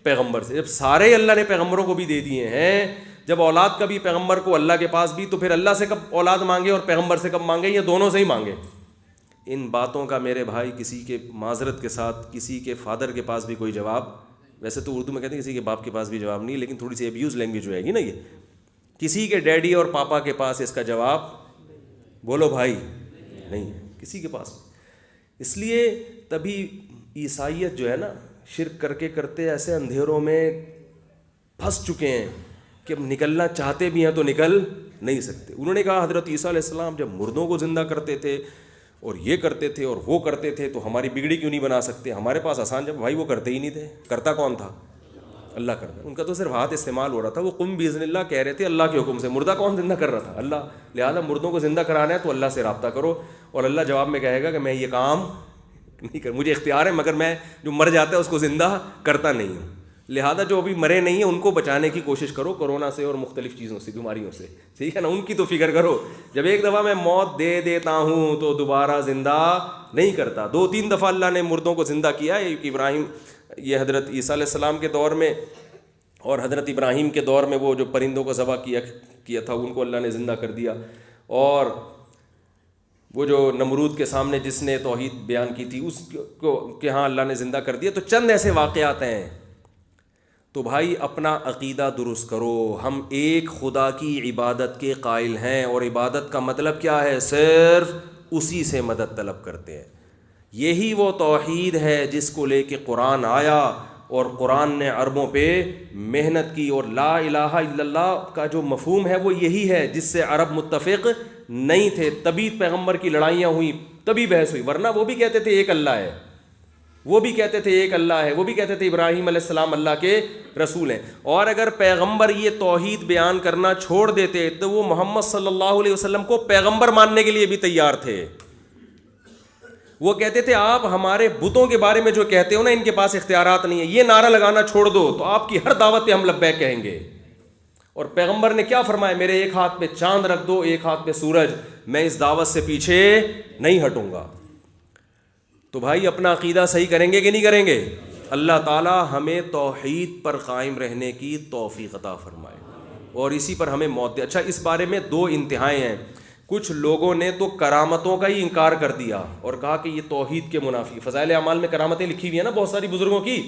پیغمبر سے؟ جب سارے اللہ نے پیغمبروں کو بھی دے دیے ہیں, جب اولاد کا بھی پیغمبر کو اللہ کے پاس بھی, تو پھر اللہ سے کب اولاد مانگے اور پیغمبر سے کب مانگے, یا دونوں سے ہی مانگے؟ ان باتوں کا میرے بھائی کسی کے معذرت کے ساتھ کسی کے فادر کے پاس بھی کوئی جواب, ویسے تو اردو میں کہتے ہیں کسی کے باپ کے پاس بھی جواب نہیں, لیکن تھوڑی سی ایبیوز لینگویج ہوئے گی نا, یہ کسی کے ڈیڈی اور پاپا کے پاس اس کا جواب بولو بھائی نہیں ہے کسی کے پاس. اس لیے تبھی عیسائیت جو ہے نا, شرک کر کے کرتے ایسے اندھیروں میں پھنس چکے ہیں کہ اب نکلنا چاہتے بھی ہیں تو نکل نہیں سکتے. انہوں نے کہا حضرت عیسیٰ علیہ السلام جب مردوں کو زندہ کرتے تھے اور یہ کرتے تھے اور وہ کرتے تھے تو ہماری بگڑی کیوں نہیں بنا سکتے؟ ہمارے پاس آسان, جب بھائی وہ کرتے ہی نہیں تھے, کرتا کون تھا؟ اللہ کرتا. ان کا تو صرف ہاتھ استعمال ہو رہا تھا, وہ قم باذن اللہ کہہ رہے تھے اللہ کے حکم سے. مردہ کون زندہ کر رہا تھا؟ اللہ. لہٰذا مردوں کو زندہ کرانا ہے تو اللہ سے رابطہ کرو, اور اللہ جواب میں کہے گا کہ میں یہ کام نہیں کر, مجھے اختیار ہے مگر میں جو مر جاتا ہے اس کو زندہ کرتا نہیں ہوں. لہٰذا جو ابھی مرے نہیں ہیں ان کو بچانے کی کوشش کرو, کورونا سے اور مختلف چیزوں سے, بیماریوں سے, ٹھیک ہے نا, ان کی تو فکر کرو. جب ایک دفعہ میں موت دے دیتا ہوں تو دوبارہ زندہ نہیں کرتا. 2-3 دفعہ اللہ نے مردوں کو زندہ کیا, ایک ابراہیم, یہ حضرت عیسیٰ علیہ السلام کے دور میں, اور حضرت ابراہیم کے دور میں وہ جو پرندوں کو ذبح کیا تھا ان کو اللہ نے زندہ کر دیا, اور وہ جو نمرود کے سامنے جس نے توحید بیان کی تھی اس کو کہ ہاں اللہ نے زندہ کر دیا. تو چند ایسے واقعات ہیں. تو بھائی اپنا عقیدہ درست کرو, ہم ایک خدا کی عبادت کے قائل ہیں, اور عبادت کا مطلب کیا ہے؟ صرف اسی سے مدد طلب کرتے ہیں. یہی وہ توحید ہے جس کو لے کے قرآن آیا, اور قرآن نے عربوں پہ محنت کی, اور لا الہ الا اللہ کا جو مفہوم ہے وہ یہی ہے جس سے عرب متفق نہیں تھے, تبھی پیغمبر کی لڑائیاں ہوئیں, تبھی بحث ہوئی, ورنہ وہ بھی کہتے تھے ایک اللہ ہے, وہ بھی کہتے تھے ایک اللہ ہے, وہ بھی کہتے تھے ابراہیم علیہ السلام اللہ کے رسول ہیں. اور اگر پیغمبر یہ توحید بیان کرنا چھوڑ دیتے تو وہ محمد صلی اللہ علیہ وسلم کو پیغمبر ماننے کے لیے بھی تیار تھے. وہ کہتے تھے آپ ہمارے بتوں کے بارے میں جو کہتے ہو نا ان کے پاس اختیارات نہیں ہے, یہ نعرہ لگانا چھوڑ دو تو آپ کی ہر دعوت پہ ہم لبیک کہیں گے. اور پیغمبر نے کیا فرمایا, میرے ایک ہاتھ پہ چاند رکھ دو ایک ہاتھ پہ سورج, میں اس دعوت سے پیچھے نہیں ہٹوں گا. تو بھائی اپنا عقیدہ صحیح کریں گے کہ نہیں کریں گے؟ اللہ تعالی ہمیں توحید پر قائم رہنے کی توفیق عطا فرمائے اور اسی پر ہمیں موت دے. اچھا, اس بارے میں دو انتہائیں ہیں. کچھ لوگوں نے تو کرامتوں کا ہی انکار کر دیا اور کہا کہ یہ توحید کے منافی. فضائل اعمال میں کرامتیں لکھی ہوئی ہیں نا بہت ساری بزرگوں کی.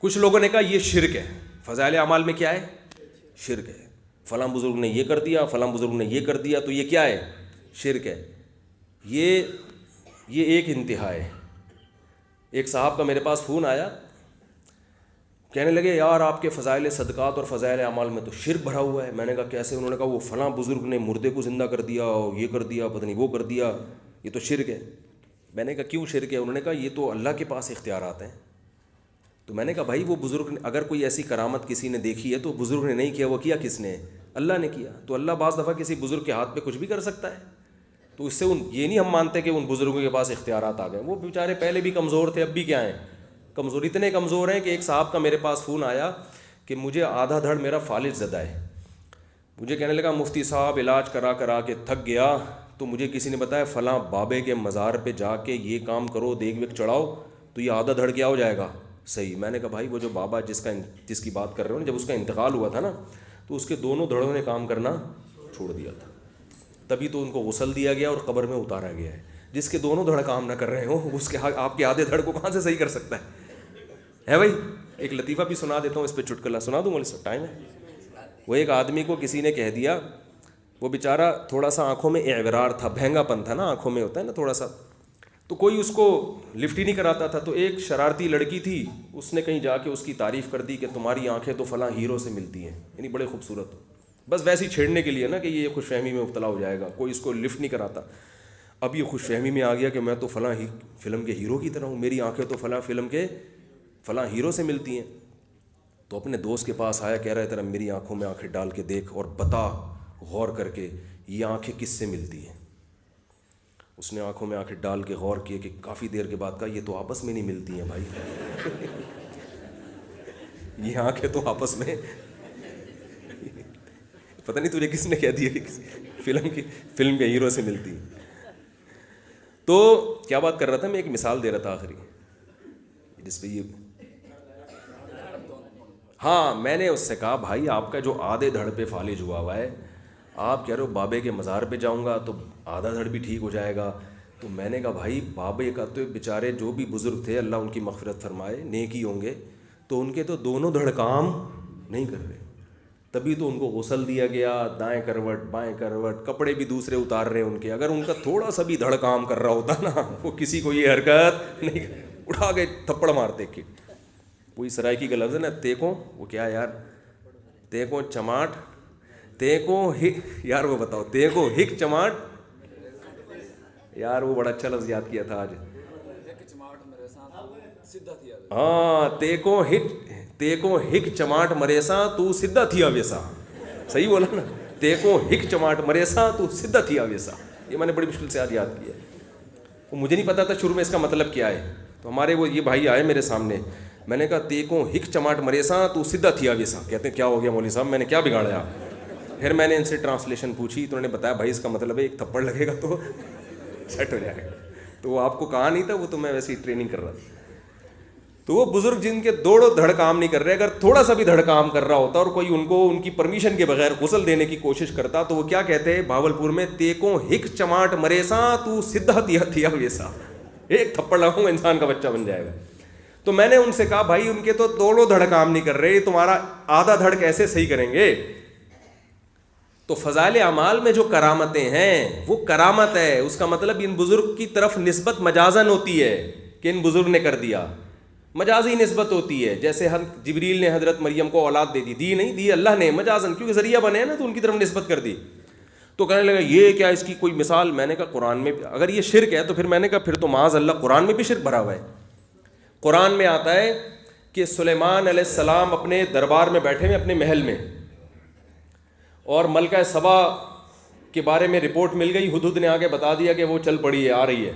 کچھ لوگوں نے کہا یہ شرک ہے. فضائل اعمال میں کیا ہے؟ شرک ہے. فلاں بزرگ نے یہ کر دیا, فلاں بزرگ نے یہ کر دیا, تو یہ کیا ہے؟ شرک ہے. یہ ایک انتہا ہے. ایک صاحب کا میرے پاس فون آیا, کہنے لگے یار آپ کے فضائل صدقات اور فضائل اعمال میں تو شرک بھرا ہوا ہے. میں نے کہا کیسے؟ انہوں نے کہا وہ فلاں بزرگ نے مردے کو زندہ کر دیا, یہ کر دیا, پتہ نہیں وہ کر دیا, یہ تو شرک ہے. میں نے کہا کیوں شرک ہے؟ انہوں نے کہا یہ تو اللہ کے پاس اختیارات ہیں. تو میں نے کہا بھائی وہ بزرگ نے, اگر کوئی ایسی کرامت کسی نے دیکھی ہے تو بزرگ نے نہیں کیا, وہ کیا کس نے؟ اللہ نے کیا. تو اللہ بعض دفعہ کسی بزرگ کے ہاتھ پہ کچھ بھی کر سکتا ہے. تو اس سے یہ نہیں ہم مانتے کہ ان بزرگوں کے پاس اختیارات آ گئے. وہ بیچارے پہلے بھی کمزور تھے, اب بھی کیا ہیں کمزور. اتنے کمزور ہیں کہ ایک صاحب کا میرے پاس فون آیا کہ مجھے آدھا دھڑ میرا فالج زدہ ہے. مجھے کہنے لگا مفتی صاحب علاج کرا کے تھک گیا, تو مجھے کسی نے بتایا فلاں بابے کے مزار پہ جا کے یہ کام کرو, دیگ ویگ چڑھاؤ تو یہ آدھا دھڑ کیا ہو جائے گا صحیح. میں نے کہا بھائی وہ جو بابا جس کی بات کر رہے ہو نا, جب اس کا انتقال ہوا تھا نا تو اس کے دونوں دھڑوں نے کام کرنا چھوڑ دیا تھا, تبھی تو ان کو غسل دیا گیا اور قبر میں اتارا گیا ہے. جس کے دونوں دھڑ کام نہ کر رہے ہوں اس کے آپ کے آدھے دھڑ کو کہاں سے صحیح کر سکتا ہے بھائی. ایک لطیفہ بھی سنا دیتا ہوں, اس پہ چٹکلا سنا دوں, مولوی صاحب ٹائم ہے. وہ ایک آدمی کو کسی نے کہہ دیا, وہ بیچارہ تھوڑا سا آنکھوں میں اعورار تھا, بھینگا پن تھا نا, آنکھوں میں ہوتا ہے نا تھوڑا سا, تو کوئی اس کو لفٹ ہی نہیں کراتا تھا. تو ایک شرارتی لڑکی تھی, اس نے کہیں جا کے اس کی تعریف کر دی کہ تمہاری آنکھیں تو فلاں ہیرو سے ملتی ہیں, یعنی بڑے خوبصورت. بس ویسے ہی چھیڑنے کے لیے نا کہ یہ خوش فہمی میں مبتلا ہو جائے گا, کوئی اس کو لفٹ نہیں کراتا. اب یہ خوش فہمی میں آ گیا کہ میں تو فلاں فلم کے ہیرو کی طرح ہوں, میری آنکھیں تو فلاں فلم کے فلاں ہیرو سے ملتی ہیں. تو اپنے دوست کے پاس آیا, کہہ رہا ہے میری آنکھوں میں آنکھیں ڈال کے دیکھ اور بتا غور کر کے یہ آنکھیں کس سے ملتی ہیں. اس نے آنکھوں میں آنکھیں ڈال کے غور کیے کہ کافی دیر کے بعد کہا یہ تو آپس میں نہیں ملتی ہیں بھائی. یہ آنکھیں تو آپس میں, پتہ نہیں تجھے کس نے کہہ دیا کہ فلم کے ہیرو سے ملتی. تو کیا بات کر رہا تھا میں, ایک مثال دے رہا تھا آخری جس پہ یہ, ہاں میں نے اس سے کہا بھائی آپ کا جو آدھے دھڑ پہ فالج ہوا ہے, آپ کہہ رہے ہو بابے کے مزار پہ جاؤں گا تو آدھا دھڑ بھی ٹھیک ہو جائے گا. تو میں نے کہا بھائی بابے کا تو بیچارے جو بھی بزرگ تھے اللہ ان کی مغفرت فرمائے, نیکی ہوں گے, تو ان کے تو دونوں دھڑ کام نہیں کر رہے, تبھی تو ان کو غسل دیا گیا, دائیں کروٹ بائیں کروٹ, کپڑے بھی دوسرے اتار رہے ان کے. اگر ان کا تھوڑا سا بھی دھڑ کام کر رہا ہوتا نا, وہ کسی کو یہ حرکت نہیں, اٹھا کے تھپڑ مارتے. کہ وہی سرائکی کا لفظ ہے نا تیکوں, وہ کیا یار, تیکوں چماٹ, تیکوں یار وہ بتاؤ, تیکوں ہک چماٹ, یار وہ بڑا اچھا لفظ یاد کیا تھا آج. ہاں تیکوں ہک چماٹ مریسا تو سدھا تھیا ویسا, صحیح بولا نا, تیکوں ہک چماٹ مریسا تو سدھا تھیا ویسا. یہ میں نے بڑی مشکل سے آج یاد کیا. وہ مجھے نہیں پتا تھا شروع میں اس کا مطلب کیا ہے. تو ہمارے وہ یہ بھائی آئے میرے سامنے, میں نے کہا تیکوں ہک چماٹ مریسا تو سدھا تھیا ویسا. کہتے ہیں کیا ہو گیا مولوی صاحب, میں نے کیا بگاڑا. پھر میں نے ان سے ٹرانسلیشن پوچھی تو انہوں نے بتایا بھائی اس کا مطلب ہے ایک تھپڑ لگے گا تو سیٹ ہو جائے گا. تو وہ آپ کو کہا نہیں تھا, وہ تو میں ویسے ہی ٹریننگ کر رہا تھا. تو وہ بزرگ جن کے دوڑو دھڑ کام نہیں کر رہے, اگر تھوڑا سا بھی دھڑ کام کر رہا ہوتا اور کوئی ان کو ان کی پرمیشن کے بغیر غسل دینے کی کوشش کرتا, تو وہ کیا کہتے ہیں بھاولپور میں, تیکوں ہک چماٹ مرےسا تو سدھا تھیا ویسا. ایک تھپڑ لگاؤں گا انسان کا بچہ بن جائے گا. تو میں نے ان سے کہا بھائی ان کے تو دوڑو دھڑ کام نہیں کر رہے, تمہارا آدھا دھڑ کیسے صحیح کریں گے. تو فضائل اعمال میں جو کرامتیں ہیں وہ کرامت ہے, اس کا مطلب ان بزرگ کی طرف نسبت مجازن ہوتی ہے کہ ان بزرگ نے کر دیا. مجازی نسبت ہوتی ہے. جیسے ہم جبریل نے حضرت مریم کو اولاد دے دی نہیں دی اللہ نے مجازن, کیونکہ ذریعہ بنے ہیں نا, تو ان کی طرف نسبت کر دی. تو کہنے لگا یہ کیا اس کی کوئی مثال. میں نے کہا قرآن میں اگر یہ شرک ہے تو پھر میں نے کہا پھر تو معاذ اللہ قرآن میں بھی شرک بھرا ہوا ہے. قرآن میں آتا ہے کہ سلیمان علیہ السلام اپنے دربار میں بیٹھے ہوئے اپنے محل میں, اور ملکہ سبا کے بارے میں رپورٹ مل گئی, ہدہد نے آ کے بتا دیا کہ وہ چل پڑی ہے, آ رہی ہے,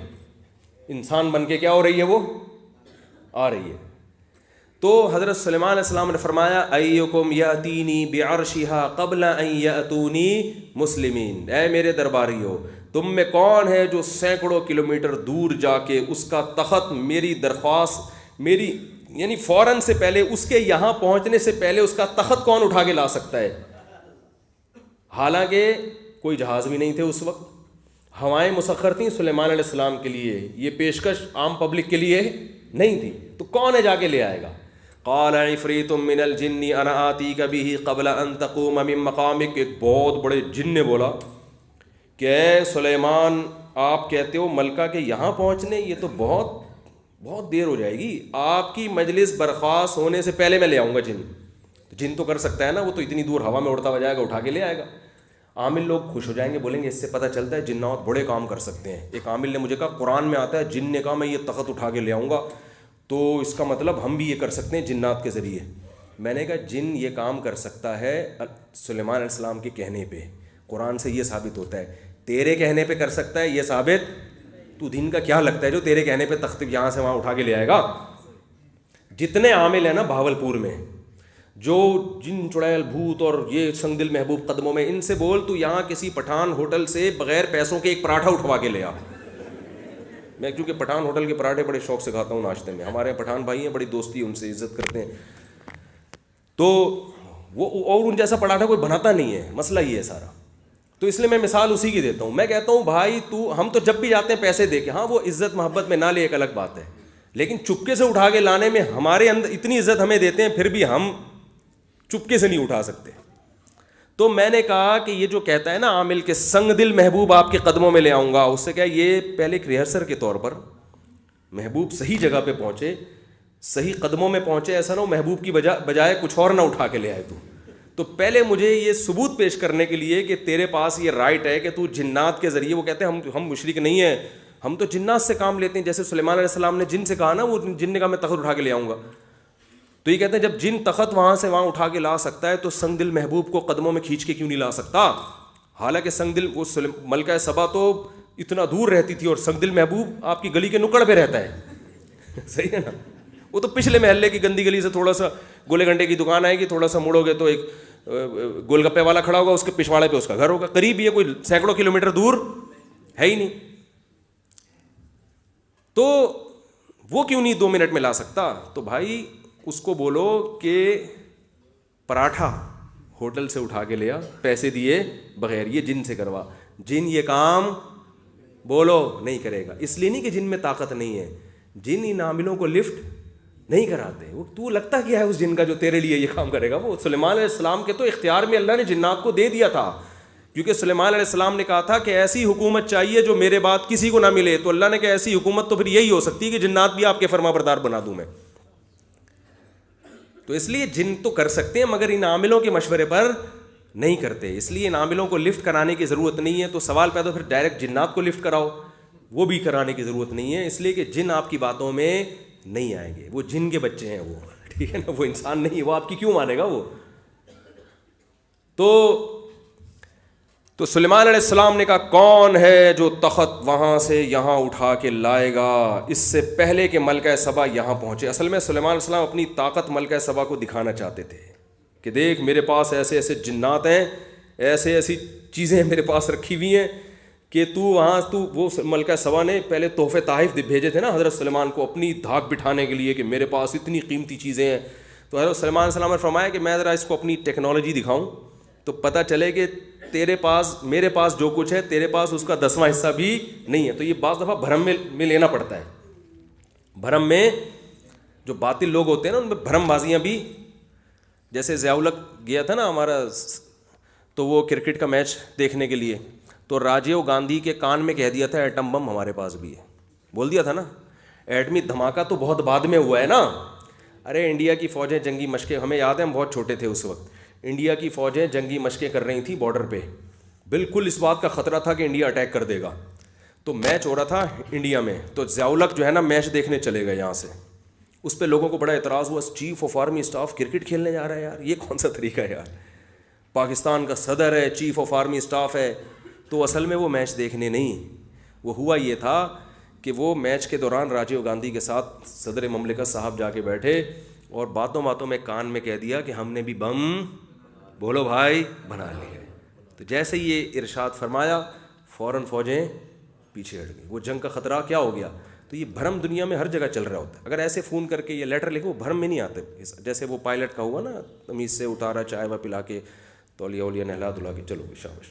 انسان بن کے کیا ہو رہی ہے, وہ آ رہی ہے. تو حضرت سلیمان علیہ السلام نے فرمایا ایکم یاتینی بعرشھا قبل ان یاتونی مسلمین, اے میرے درباری ہو تم میں کون ہے جو سینکڑوں کلومیٹر دور جا کے اس کا تخت میری درخواست میری یعنی فوراً سے پہلے اس کے یہاں پہنچنے سے پہلے اس کا تخت کون اٹھا کے لا سکتا ہے. حالانکہ کوئی جہاز بھی نہیں تھے اس وقت, ہوائیں مسخر تھیں سلیمان علیہ السلام کے لیے, یہ پیشکش عام پبلک کے لیے نہیں تھی. تو کون ہے جا کے لے آئے گا. قال عفریت من الجن انا آتیک بہ قبل ان تقوم من مقامک, ایک بہت بڑے جن نے بولا کہ اے سلیمان آپ کہتے ہو ملکہ کے یہاں پہنچنے, یہ تو بہت دیر ہو جائے گی, آپ کی مجلس برخاست ہونے سے پہلے میں لے آؤں گا. جن تو کر سکتا ہے نا, وہ تو اتنی دور ہوا میں اڑتا ہوا جائے گا, اٹھا کے لے آئے گا. عامل لوگ خوش ہو جائیں گے, بولیں گے اس سے پتہ چلتا ہے جنات بڑے کام کر سکتے ہیں. ایک عامل نے مجھے کہا قرآن میں آتا ہے جن نے کہا میں یہ تخت اٹھا کے لے آؤں گا, تو اس کا مطلب ہم بھی یہ کر سکتے ہیں جنات کے ذریعے. میں نے کہا جن یہ کام کر سکتا ہے سلیمان علیہ السلام کے کہنے پہ, قرآن سے یہ ثابت ہوتا ہے. تیرے کہنے پہ کر سکتا ہے یہ ثابت, تو دین کا کیا لگتا ہے جو تیرے کہنے پہ تخت یہاں سے وہاں اٹھا کے لے آئے گا. جتنے عامل ہیں نا بھاولپور میں جو جن چڑیل بھوت اور یہ سنگ دل محبوب قدموں میں, ان سے بول تو یہاں کسی پٹھان ہوٹل سے بغیر پیسوں کے ایک پراٹھا اٹھوا کے لے آ. میں کیونکہ پٹھان ہوٹل کے پراٹھے بڑے شوق سے کھاتا ہوں ناشتے میں, ہمارے پٹھان بھائی ہیں, بڑی دوستی ان سے, عزت کرتے ہیں. تو وہ اور ان جیسا پراٹھا کوئی بناتا نہیں ہے, مسئلہ یہ ہے سارا. تو اس لیے میں مثال اسی کی دیتا ہوں. میں کہتا ہوں بھائی ہم تو جب بھی جاتے ہیں پیسے دے کے, ہاں وہ عزت محبت میں نہ لے ایک الگ بات ہے, لیکن چپکے سے اٹھا کے لانے میں ہمارے اندر اتنی عزت ہمیں دیتے ہیں, پھر بھی ہم چپکے سے نہیں اٹھا سکتے. تو میں نے کہا کہ یہ جو کہتا ہے نا عامل کے سنگ دل محبوب آپ کے قدموں میں لے آؤں گا, اس سے کیا یہ پہلے ایک ریہرسل کے طور پر محبوب صحیح جگہ پہ پہنچے, صحیح قدموں میں پہنچے, ایسا نہ ہو محبوب کی بجائے کچھ اور نہ اٹھا کے لے آئے. تو پہلے مجھے یہ ثبوت پیش کرنے کے لیے کہ تیرے پاس یہ رائٹ ہے کہ تو جنات کے ذریعے, وہ کہتے ہیں ہم مشرک نہیں ہیں, ہم تو جنات سے کام لیتے ہیں. جیسے سلیمان علیہ السلام نے جن سے کہا نا, وہ جن نے کہا میں تخت اٹھا کے لے آؤں گا. تو یہ کہتے ہیں جب جن تخت وہاں سے وہاں اٹھا کے لا سکتا ہے تو سنگ دل محبوب کو قدموں میں کھینچ کے کیوں نہیں لا سکتا. حالانکہ سنگ دل وہ ملکہ سبا تو اتنا دور رہتی تھی, اور سنگ دل محبوب آپ کی گلی کے نکڑ پہ رہتا ہے. صحیح ہے نا, وہ تو پچھلے محلے کی گندی گلی سے تھوڑا سا گولے گھنٹے کی دکان آئے گی, تھوڑا سا مڑو گے تو ایک گول گپے والا کھڑا ہوگا, اس کے پچھواڑے پہ اس کا گھر ہوگا. قریب ہی ہے, کوئی سینکڑوں کلومیٹر دور ہے ہی نہیں. تو وہ کیوں نہیں 2 منٹ میں لا سکتا. تو بھائی اس کو بولو کہ پراٹھا ہوٹل سے اٹھا کے لیا, پیسے دیے بغیر, یہ جن سے کروا. جن یہ کام بولو نہیں کرے گا, اس لیے نہیں کہ جن میں طاقت نہیں ہے, جن ان عاملوں کو لفٹ نہیں کراتے. وہ تو لگتا کیا ہے اس جن کا جو تیرے لیے یہ کام کرے گا. وہ سلیمان علیہ السلام کے تو اختیار میں اللہ نے جنات کو دے دیا تھا, کیونکہ سلیمان علیہ السلام نے کہا تھا کہ ایسی حکومت چاہیے جو میرے بعد کسی کو نہ ملے. تو اللہ نے کہا ایسی حکومت تو پھر یہی ہو سکتی ہے کہ جنات بھی آپ کے فرما بردار بنا دوں میں. تو اس لیے جن تو کر سکتے ہیں مگر ان عاملوں کے مشورے پر نہیں کرتے, اس لیے ان عاملوں کو لفٹ کرانے کی ضرورت نہیں ہے. تو سوال پیدا پھر ڈائریکٹ جنات کو لفٹ کراؤ, وہ بھی کرانے کی ضرورت نہیں ہے, اس لیے کہ جن آپ کی باتوں میں نہیں آئیں گے. وہ جن کے بچے ہیں, وہ ٹھیک ہے نا, وہ انسان نہیں, وہ آپ کی کیوں مانے گا وہ. تو سلیمان علیہ السلام نے کہا کون ہے جو تخت وہاں سے یہاں اٹھا کے لائے گا اس سے پہلے کہ ملکہ سبا یہاں پہنچے. اصل میں سلیمان علیہ السلام اپنی طاقت ملکہ سبا کو دکھانا چاہتے تھے کہ دیکھ میرے پاس ایسے ایسے جنات ہیں, ایسی چیزیں میرے پاس رکھی ہوئی ہیں کہ وہ ملکہ سبا نے پہلے تحفے تحائف بھیجے تھے نا حضرت سلیمان کو اپنی دھاک بٹھانے کے لیے کہ میرے پاس اتنی قیمتی چیزیں ہیں. تو حضرت سلیمان علیہ السلام نے فرمایا کہ میں ذرا اس کو اپنی ٹیکنالوجی دکھاؤں تو پتہ چلے کہ تیرے پاس میرے پاس جو کچھ ہے تیرے پاس اس کا 10واں حصہ بھی نہیں ہے. تو یہ بعض دفعہ بھرم میں لینا پڑتا ہے. بھرم میں جو باطل لوگ ہوتے ہیں نا ان میں بھرم بازیاں بھی, جیسے ضیاء الحق گیا تھا نا ہمارا, تو وہ کرکٹ کا میچ دیکھنے کے لیے, تو راجیو گاندھی کے کان میں کہہ دیا تھا ایٹم بم ہمارے پاس بھی ہے, بول دیا تھا نا ایٹمی دھماکہ تو بہت بعد میں ہوا ہے نا. ارے انڈیا کی فوجیں جنگی مشقیں, ہمیں یاد ہے ہم بہت چھوٹے تھے اس وقت, انڈیا کی فوجیں جنگی مشقیں کر رہی تھیں بارڈر پہ, بالکل اس بات کا خطرہ تھا کہ انڈیا اٹیک کر دے گا. تو میچ ہو رہا تھا انڈیا میں, تو ضیاء الحق جو ہے نا میچ دیکھنے چلے گئے یہاں سے. اس پہ لوگوں کو بڑا اعتراض ہوا, chief of army staff cricket کھیلنے جا رہا ہے یار, یہ کون سا طریقہ ہے یار, پاکستان کا صدر ہے, چیف آف آرمی اسٹاف ہے. تو اصل میں وہ میچ دیکھنے نہیں, وہ ہوا یہ تھا کہ وہ میچ کے دوران راجیو گاندھی کے ساتھ صدر مملکت صاحب جا کے بیٹھے اور باتوں باتوں میں کان میں کہہ دیا کہ ہم نے بھی بم بولو بھائی بنا لیے. تو جیسے یہ ارشاد فرمایا فوراً فوجیں پیچھے ہٹ گئی. وہ جنگ کا خطرہ کیا ہو گیا. تو یہ بھرم دنیا میں ہر جگہ چل رہا ہوتا ہے. اگر ایسے فون کر کے یہ لیٹر لکھو, وہ بھرم میں نہیں آتے. جیسے وہ پائلٹ کا ہوا نا, تمیز سے اتارا, چائے وا پلا کے, تولیہ اولیہ نہلا دھلا کے, چلو شاباش.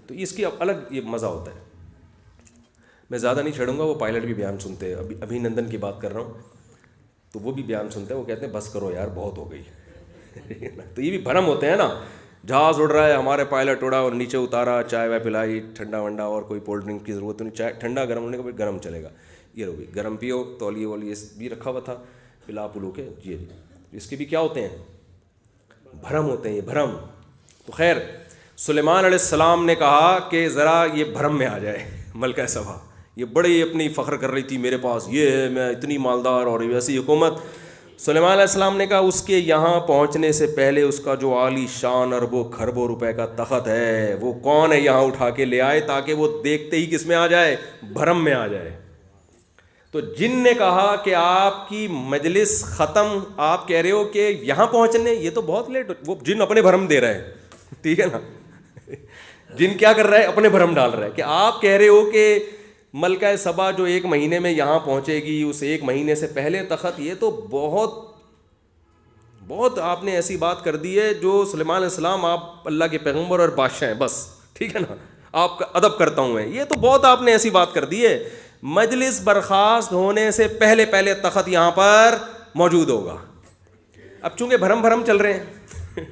تو اس کی اب الگ یہ مزہ ہوتا ہے. میں زیادہ نہیں چھیڑوں گا, وہ پائلٹ بھی بیان سنتے ہیں. ابھی نندن کی بات کر رہا ہوں تو وہ بھی بیان سنتے ہیں, وہ کہتے ہیں بس کرو یار بہت ہو گئی. تو یہ بھی بھرم ہوتے ہیں نا, جہاز اڑ رہا ہے, ہمارے پائلٹ اڑا اور نیچے اتارا, چائے وائے پلائی, ٹھنڈا ونڈا, اور کوئی کولڈ ڈرنک کی ضرورت نہیں, چائے ٹھنڈا گرم ہونے کا بھی گرم چلے گا, یہ بھی گرم پیو, تولیے ولیے بھی رکھا ہوا تھا, پلا پلو کے. جی اس کے بھی کیا ہوتے ہیں, بھرم ہوتے ہیں, یہ بھرم. تو خیر سلیمان علیہ السلام نے کہا کہ ذرا یہ بھرم میں آ جائے. ملکہ سبا یہ بڑی اپنی فخر کر رہی تھی, میرے پاس یہ ہے, میں اتنی مالدار اور ویسی حکومت. سلیمان علیہ السلام نے کہا اس کے یہاں پہنچنے سے پہلے اس کا جو عالی شان اربوں کھربوں روپے کا تخت ہے وہ کون ہے, یہاں اٹھا کے لے آئے, تاکہ وہ دیکھتے ہی کس میں آ جائے, بھرم میں آ جائے. تو جن نے کہا کہ آپ کی مجلس ختم, آپ کہہ رہے ہو کہ یہاں پہنچنے, یہ تو بہت لیٹ. وہ جن اپنے بھرم دے رہے ہیں, ٹھیک ہے نا, جن کیا کر رہا ہے, اپنے بھرم ڈال رہا ہے کہ آپ کہہ رہے ہو کہ ملکہ سبا جو 1 مہینے میں یہاں پہنچے گی, اس 1 مہینے سے پہلے تخت. یہ تو بہت بہت آپ نے ایسی بات کر دی ہے جو سلیمان علیہ السلام آپ اللہ کے پیغمبر اور بادشاہ ہیں, بس ٹھیک ہے نا, آپ کا ادب کرتا ہوں میں. یہ تو بہت آپ نے ایسی بات کر دی ہے, مجلس برخاست ہونے سے پہلے پہلے تخت یہاں پر موجود ہوگا. اب چونکہ بھرم چل رہے ہیں,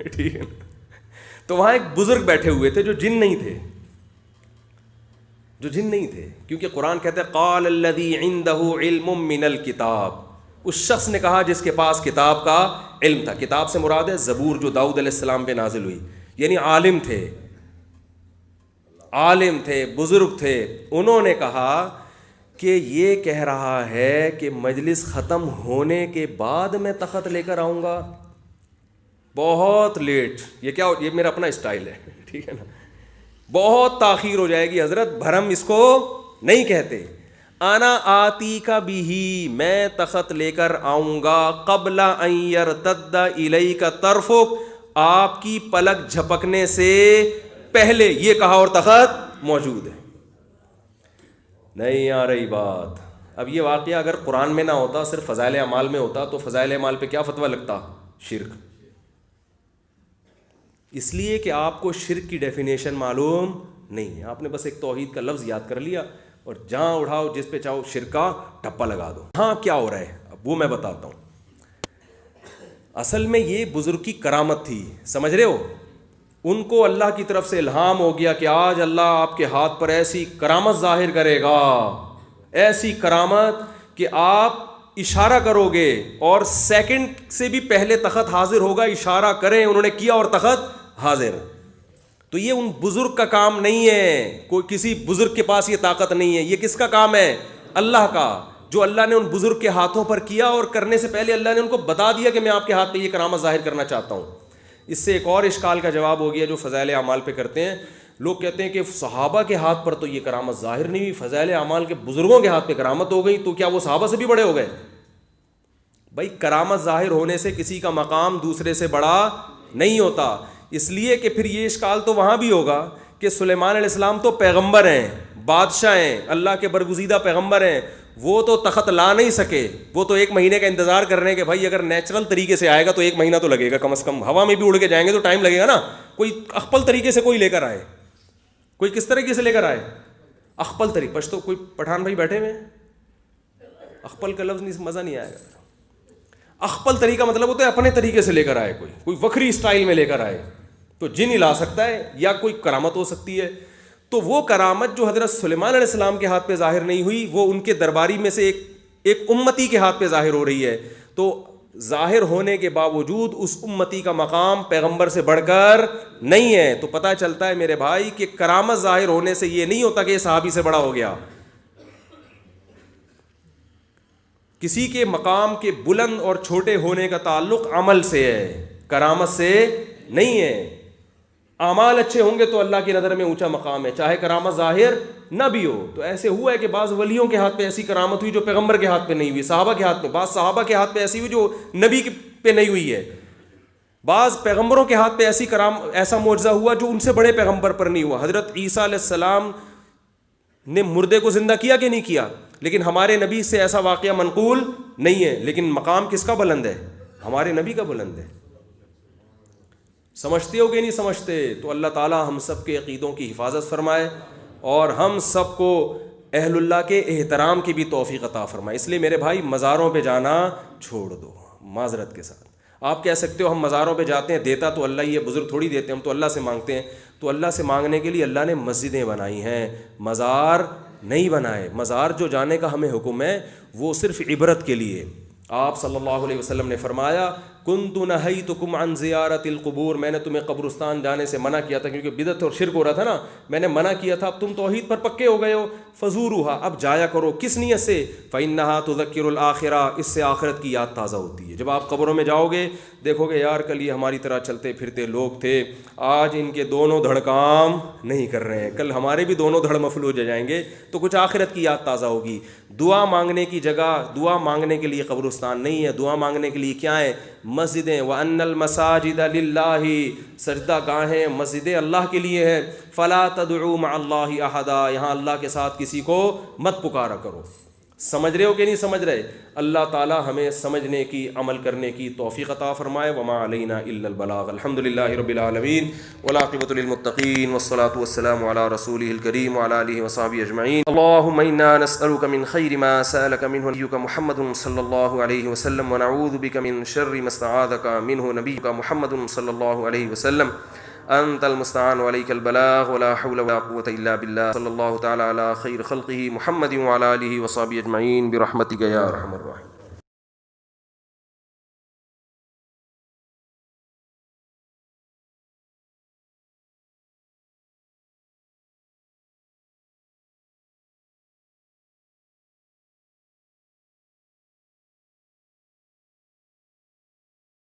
ٹھیک ہے نا, تو وہاں ایک بزرگ بیٹھے ہوئے تھے جو جن نہیں تھے, کیونکہ قرآن کہتے ہیں قال الذی عندہ علم من الکتاب, اس شخص نے کہا جس کے پاس کتاب کا علم تھا. کتاب سے مراد ہے زبور جو داؤد علیہ السلام پہ نازل ہوئی, یعنی عالم تھے, بزرگ تھے. انہوں نے کہا کہ یہ کہہ رہا ہے کہ مجلس ختم ہونے کے بعد میں تخت لے کر آؤں گا, بہت لیٹ. یہ میرا اپنا اسٹائل ہے, ٹھیک ہے نا, بہت تاخیر ہو جائے گی حضرت, بھرم اس کو نہیں کہتے. انا آتی کا بھی, میں تخت لے کر آؤں گا, قبل ان یرتد الیک طرفک, آپ کی پلک جھپکنے سے پہلے. یہ کہا اور تخت موجود ہے. نہیں آ رہی بات. اب یہ واقعہ اگر قرآن میں نہ ہوتا, صرف فضائل اعمال میں ہوتا, تو فضائل اعمال پہ کیا فتویٰ لگتا, شرک. اس لیے کہ آپ کو شرک کی ڈیفینیشن معلوم نہیں ہے, آپ نے بس ایک توحید کا لفظ یاد کر لیا اور جہاں اڑاؤ جس پہ چاہو شرک کا ٹپا لگا دو. ہاں کیا ہو رہا ہے اب وہ میں بتاتا ہوں. اصل میں یہ بزرگ کی کرامت تھی, سمجھ رہے ہو, ان کو اللہ کی طرف سے الہام ہو گیا کہ آج اللہ آپ کے ہاتھ پر ایسی کرامت ظاہر کرے گا, ایسی کرامت کہ آپ اشارہ کرو گے اور سیکنڈ سے بھی پہلے تخت حاضر ہوگا. اشارہ کریں, انہوں نے کیا اور تخت حاضر. تو یہ ان بزرگ کا کام نہیں ہے, کوئی کسی بزرگ کے پاس یہ طاقت نہیں ہے. یہ کس کا کام ہے, اللہ کا, جو اللہ نے ان بزرگ کے ہاتھوں پر کیا, اور کرنے سے پہلے اللہ نے ان کو بتا دیا کہ میں آپ کے ہاتھ پہ یہ کرامت ظاہر کرنا چاہتا ہوں. اس سے ایک اور اشکال کا جواب ہو گیا جو فضائل اعمال پہ کرتے ہیں. لوگ کہتے ہیں کہ صحابہ کے ہاتھ پر تو یہ کرامت ظاہر نہیں ہوئی, فضائل اعمال کے بزرگوں کے ہاتھ پہ کرامت ہو گئی, تو کیا وہ صحابہ سے بھی بڑے ہو گئے؟ بھائی کرامت ظاہر ہونے سے کسی کا مقام دوسرے سے بڑا نہیں ہوتا. اس لیے کہ پھر یہ اشکال تو وہاں بھی ہوگا کہ سلیمان علیہ السلام تو پیغمبر ہیں, بادشاہ ہیں, اللہ کے برگزیدہ پیغمبر ہیں, وہ تو تخت لا نہیں سکے. وہ تو 1 مہینے کا انتظار کر رہے ہیں کہ بھائی اگر نیچرل طریقے سے آئے گا تو 1 مہینہ تو لگے گا کم از کم, ہوا میں بھی اڑ کے جائیں گے تو ٹائم لگے گا نا. کوئی اخپل طریقے سے کوئی لے کر آئے, کوئی کس طریقے سے لے کر آئے, اخپل طریقے. پشتو کوئی پٹھان بھائی بیٹھے ہوئے, اخپل کا لفظ مزہ نہیں آئے گا. اخپل طریقہ مطلب ہوتا ہے اپنے طریقے سے لے کر آئے, کوئی وکری اسٹائل میں لے کر آئے, تو جن ہی لا سکتا ہے یا کوئی کرامت ہو سکتی ہے. تو وہ کرامت جو حضرت سلیمان علیہ السلام کے ہاتھ پہ ظاہر نہیں ہوئی, وہ ان کے درباری میں سے ایک ایک امتی کے ہاتھ پہ ظاہر ہو رہی ہے. تو ظاہر ہونے کے باوجود اس امتی کا مقام پیغمبر سے بڑھ کر نہیں ہے. تو پتہ چلتا ہے میرے بھائی کہ کرامت ظاہر ہونے سے یہ نہیں ہوتا کہ یہ صحابی سے بڑا ہو گیا. کسی کے مقام کے بلند اور چھوٹے ہونے کا تعلق عمل سے ہے, کرامت سے نہیں ہے. اعمال اچھے ہوں گے تو اللہ کی نظر میں اونچا مقام ہے, چاہے کرامت ظاہر نہ بھی ہو. تو ایسے ہوا ہے کہ بعض ولیوں کے ہاتھ پہ ایسی کرامت ہوئی جو پیغمبر کے ہاتھ پہ نہیں ہوئی, صحابہ کے ہاتھ پہ, بعض صحابہ کے ہاتھ پہ ایسی ہوئی جو نبی پہ نہیں ہوئی ہے, بعض پیغمبروں کے ہاتھ پہ ایسا معجزہ ہوا جو ان سے بڑے پیغمبر پر نہیں ہوا. حضرت عیسیٰ علیہ السلام نے مردے کو زندہ کیا کہ نہیں کیا, لیکن ہمارے نبی سے ایسا واقعہ منقول نہیں ہے. لیکن مقام کس کا بلند ہے؟ ہمارے نبی کا بلند ہے. سمجھتے ہو کہ نہیں سمجھتے؟ تو اللہ تعالیٰ ہم سب کے عقیدوں کی حفاظت فرمائے اور ہم سب کو اہل اللہ کے احترام کی بھی توفیق عطا فرمائے. اس لیے میرے بھائی مزاروں پہ جانا چھوڑ دو معذرت کے ساتھ. آپ کہہ سکتے ہو ہم مزاروں پہ جاتے ہیں, دیتا تو اللہ ہی ہے, بزرگ تھوڑی دیتے ہیں, ہم تو اللہ سے مانگتے ہیں. تو اللہ سے مانگنے کے لیے اللہ نے مسجدیں بنائی ہیں, مزار نہیں بنائے. مزار جو جانے کا ہمیں حکم ہے وہ صرف عبرت کے لیے. آپ صلی اللہ علیہ وسلم نے فرمایا کنت نہیتکم عن زیارت القبور, میں نے تمہیں قبرستان جانے سے منع کیا تھا کیونکہ بدعت اور شرک ہو رہا تھا نا, میں نے منع کیا تھا. اب تم توحید پر پکے ہو گئے ہو, فزوروہا, اب جایا کرو. کس نیت سے؟ فإنہا تذکر الآخرہ, اس سے آخرت کی یاد تازہ ہوتی ہے. جب آپ قبروں میں جاؤ گے دیکھو گے یار کل یہ ہماری طرح چلتے پھرتے لوگ تھے, آج ان کے دونوں دھڑ کام نہیں کر رہے ہیں, کل ہمارے بھی دونوں دھڑ مفلوج ہو جائیں گے. تو کچھ آخرت کی یاد تازہ ہوگی. دعا مانگنے کی جگہ, دعا مانگنے کے لیے قبرستان نہیں ہے, دعا مانگنے کے لیے کیا ہے؟ مسجدیں. وَأَنَّ الْمَسَاجِدَ لِلَّهِ, سجدہ گاہیں مسجدیں اللہ کے لیے ہے. فَلَا تَدْعُوا مَعَ اللَّهِ أَحَدًا, یہاں اللہ کے ساتھ کسی کو مت پکارا کرو. سمجھ رہے ہو کہ نہیں سمجھ رہے؟ اللہ تعالی ہمیں سمجھنے کی, عمل کرنے کی توفیق عطا فرمائے. وما علینا الا البلاغ. الحمدللہ رب العالمین والعاقبۃ للمتقین والصلاة والسلام علی رسولہ الکریم وعلی آلہ وصحبہ اجمعین. اللهم انا نسألک من خیر ما سألک منہ نبیک محمد صلی اللہ علیہ وسلم ونعوذ بک من شر ما استعاذک منہ نبیک محمد صلی اللہ علیہ وسلم. انت المستعان وعليك البلاغ ولا حول ولا قوة الا بالله. صلی اللہ تعالی علی خیر خلقہ محمد وعلى آلہ وصحبہ اجمعین برحمتک یا ارحم الراحمین.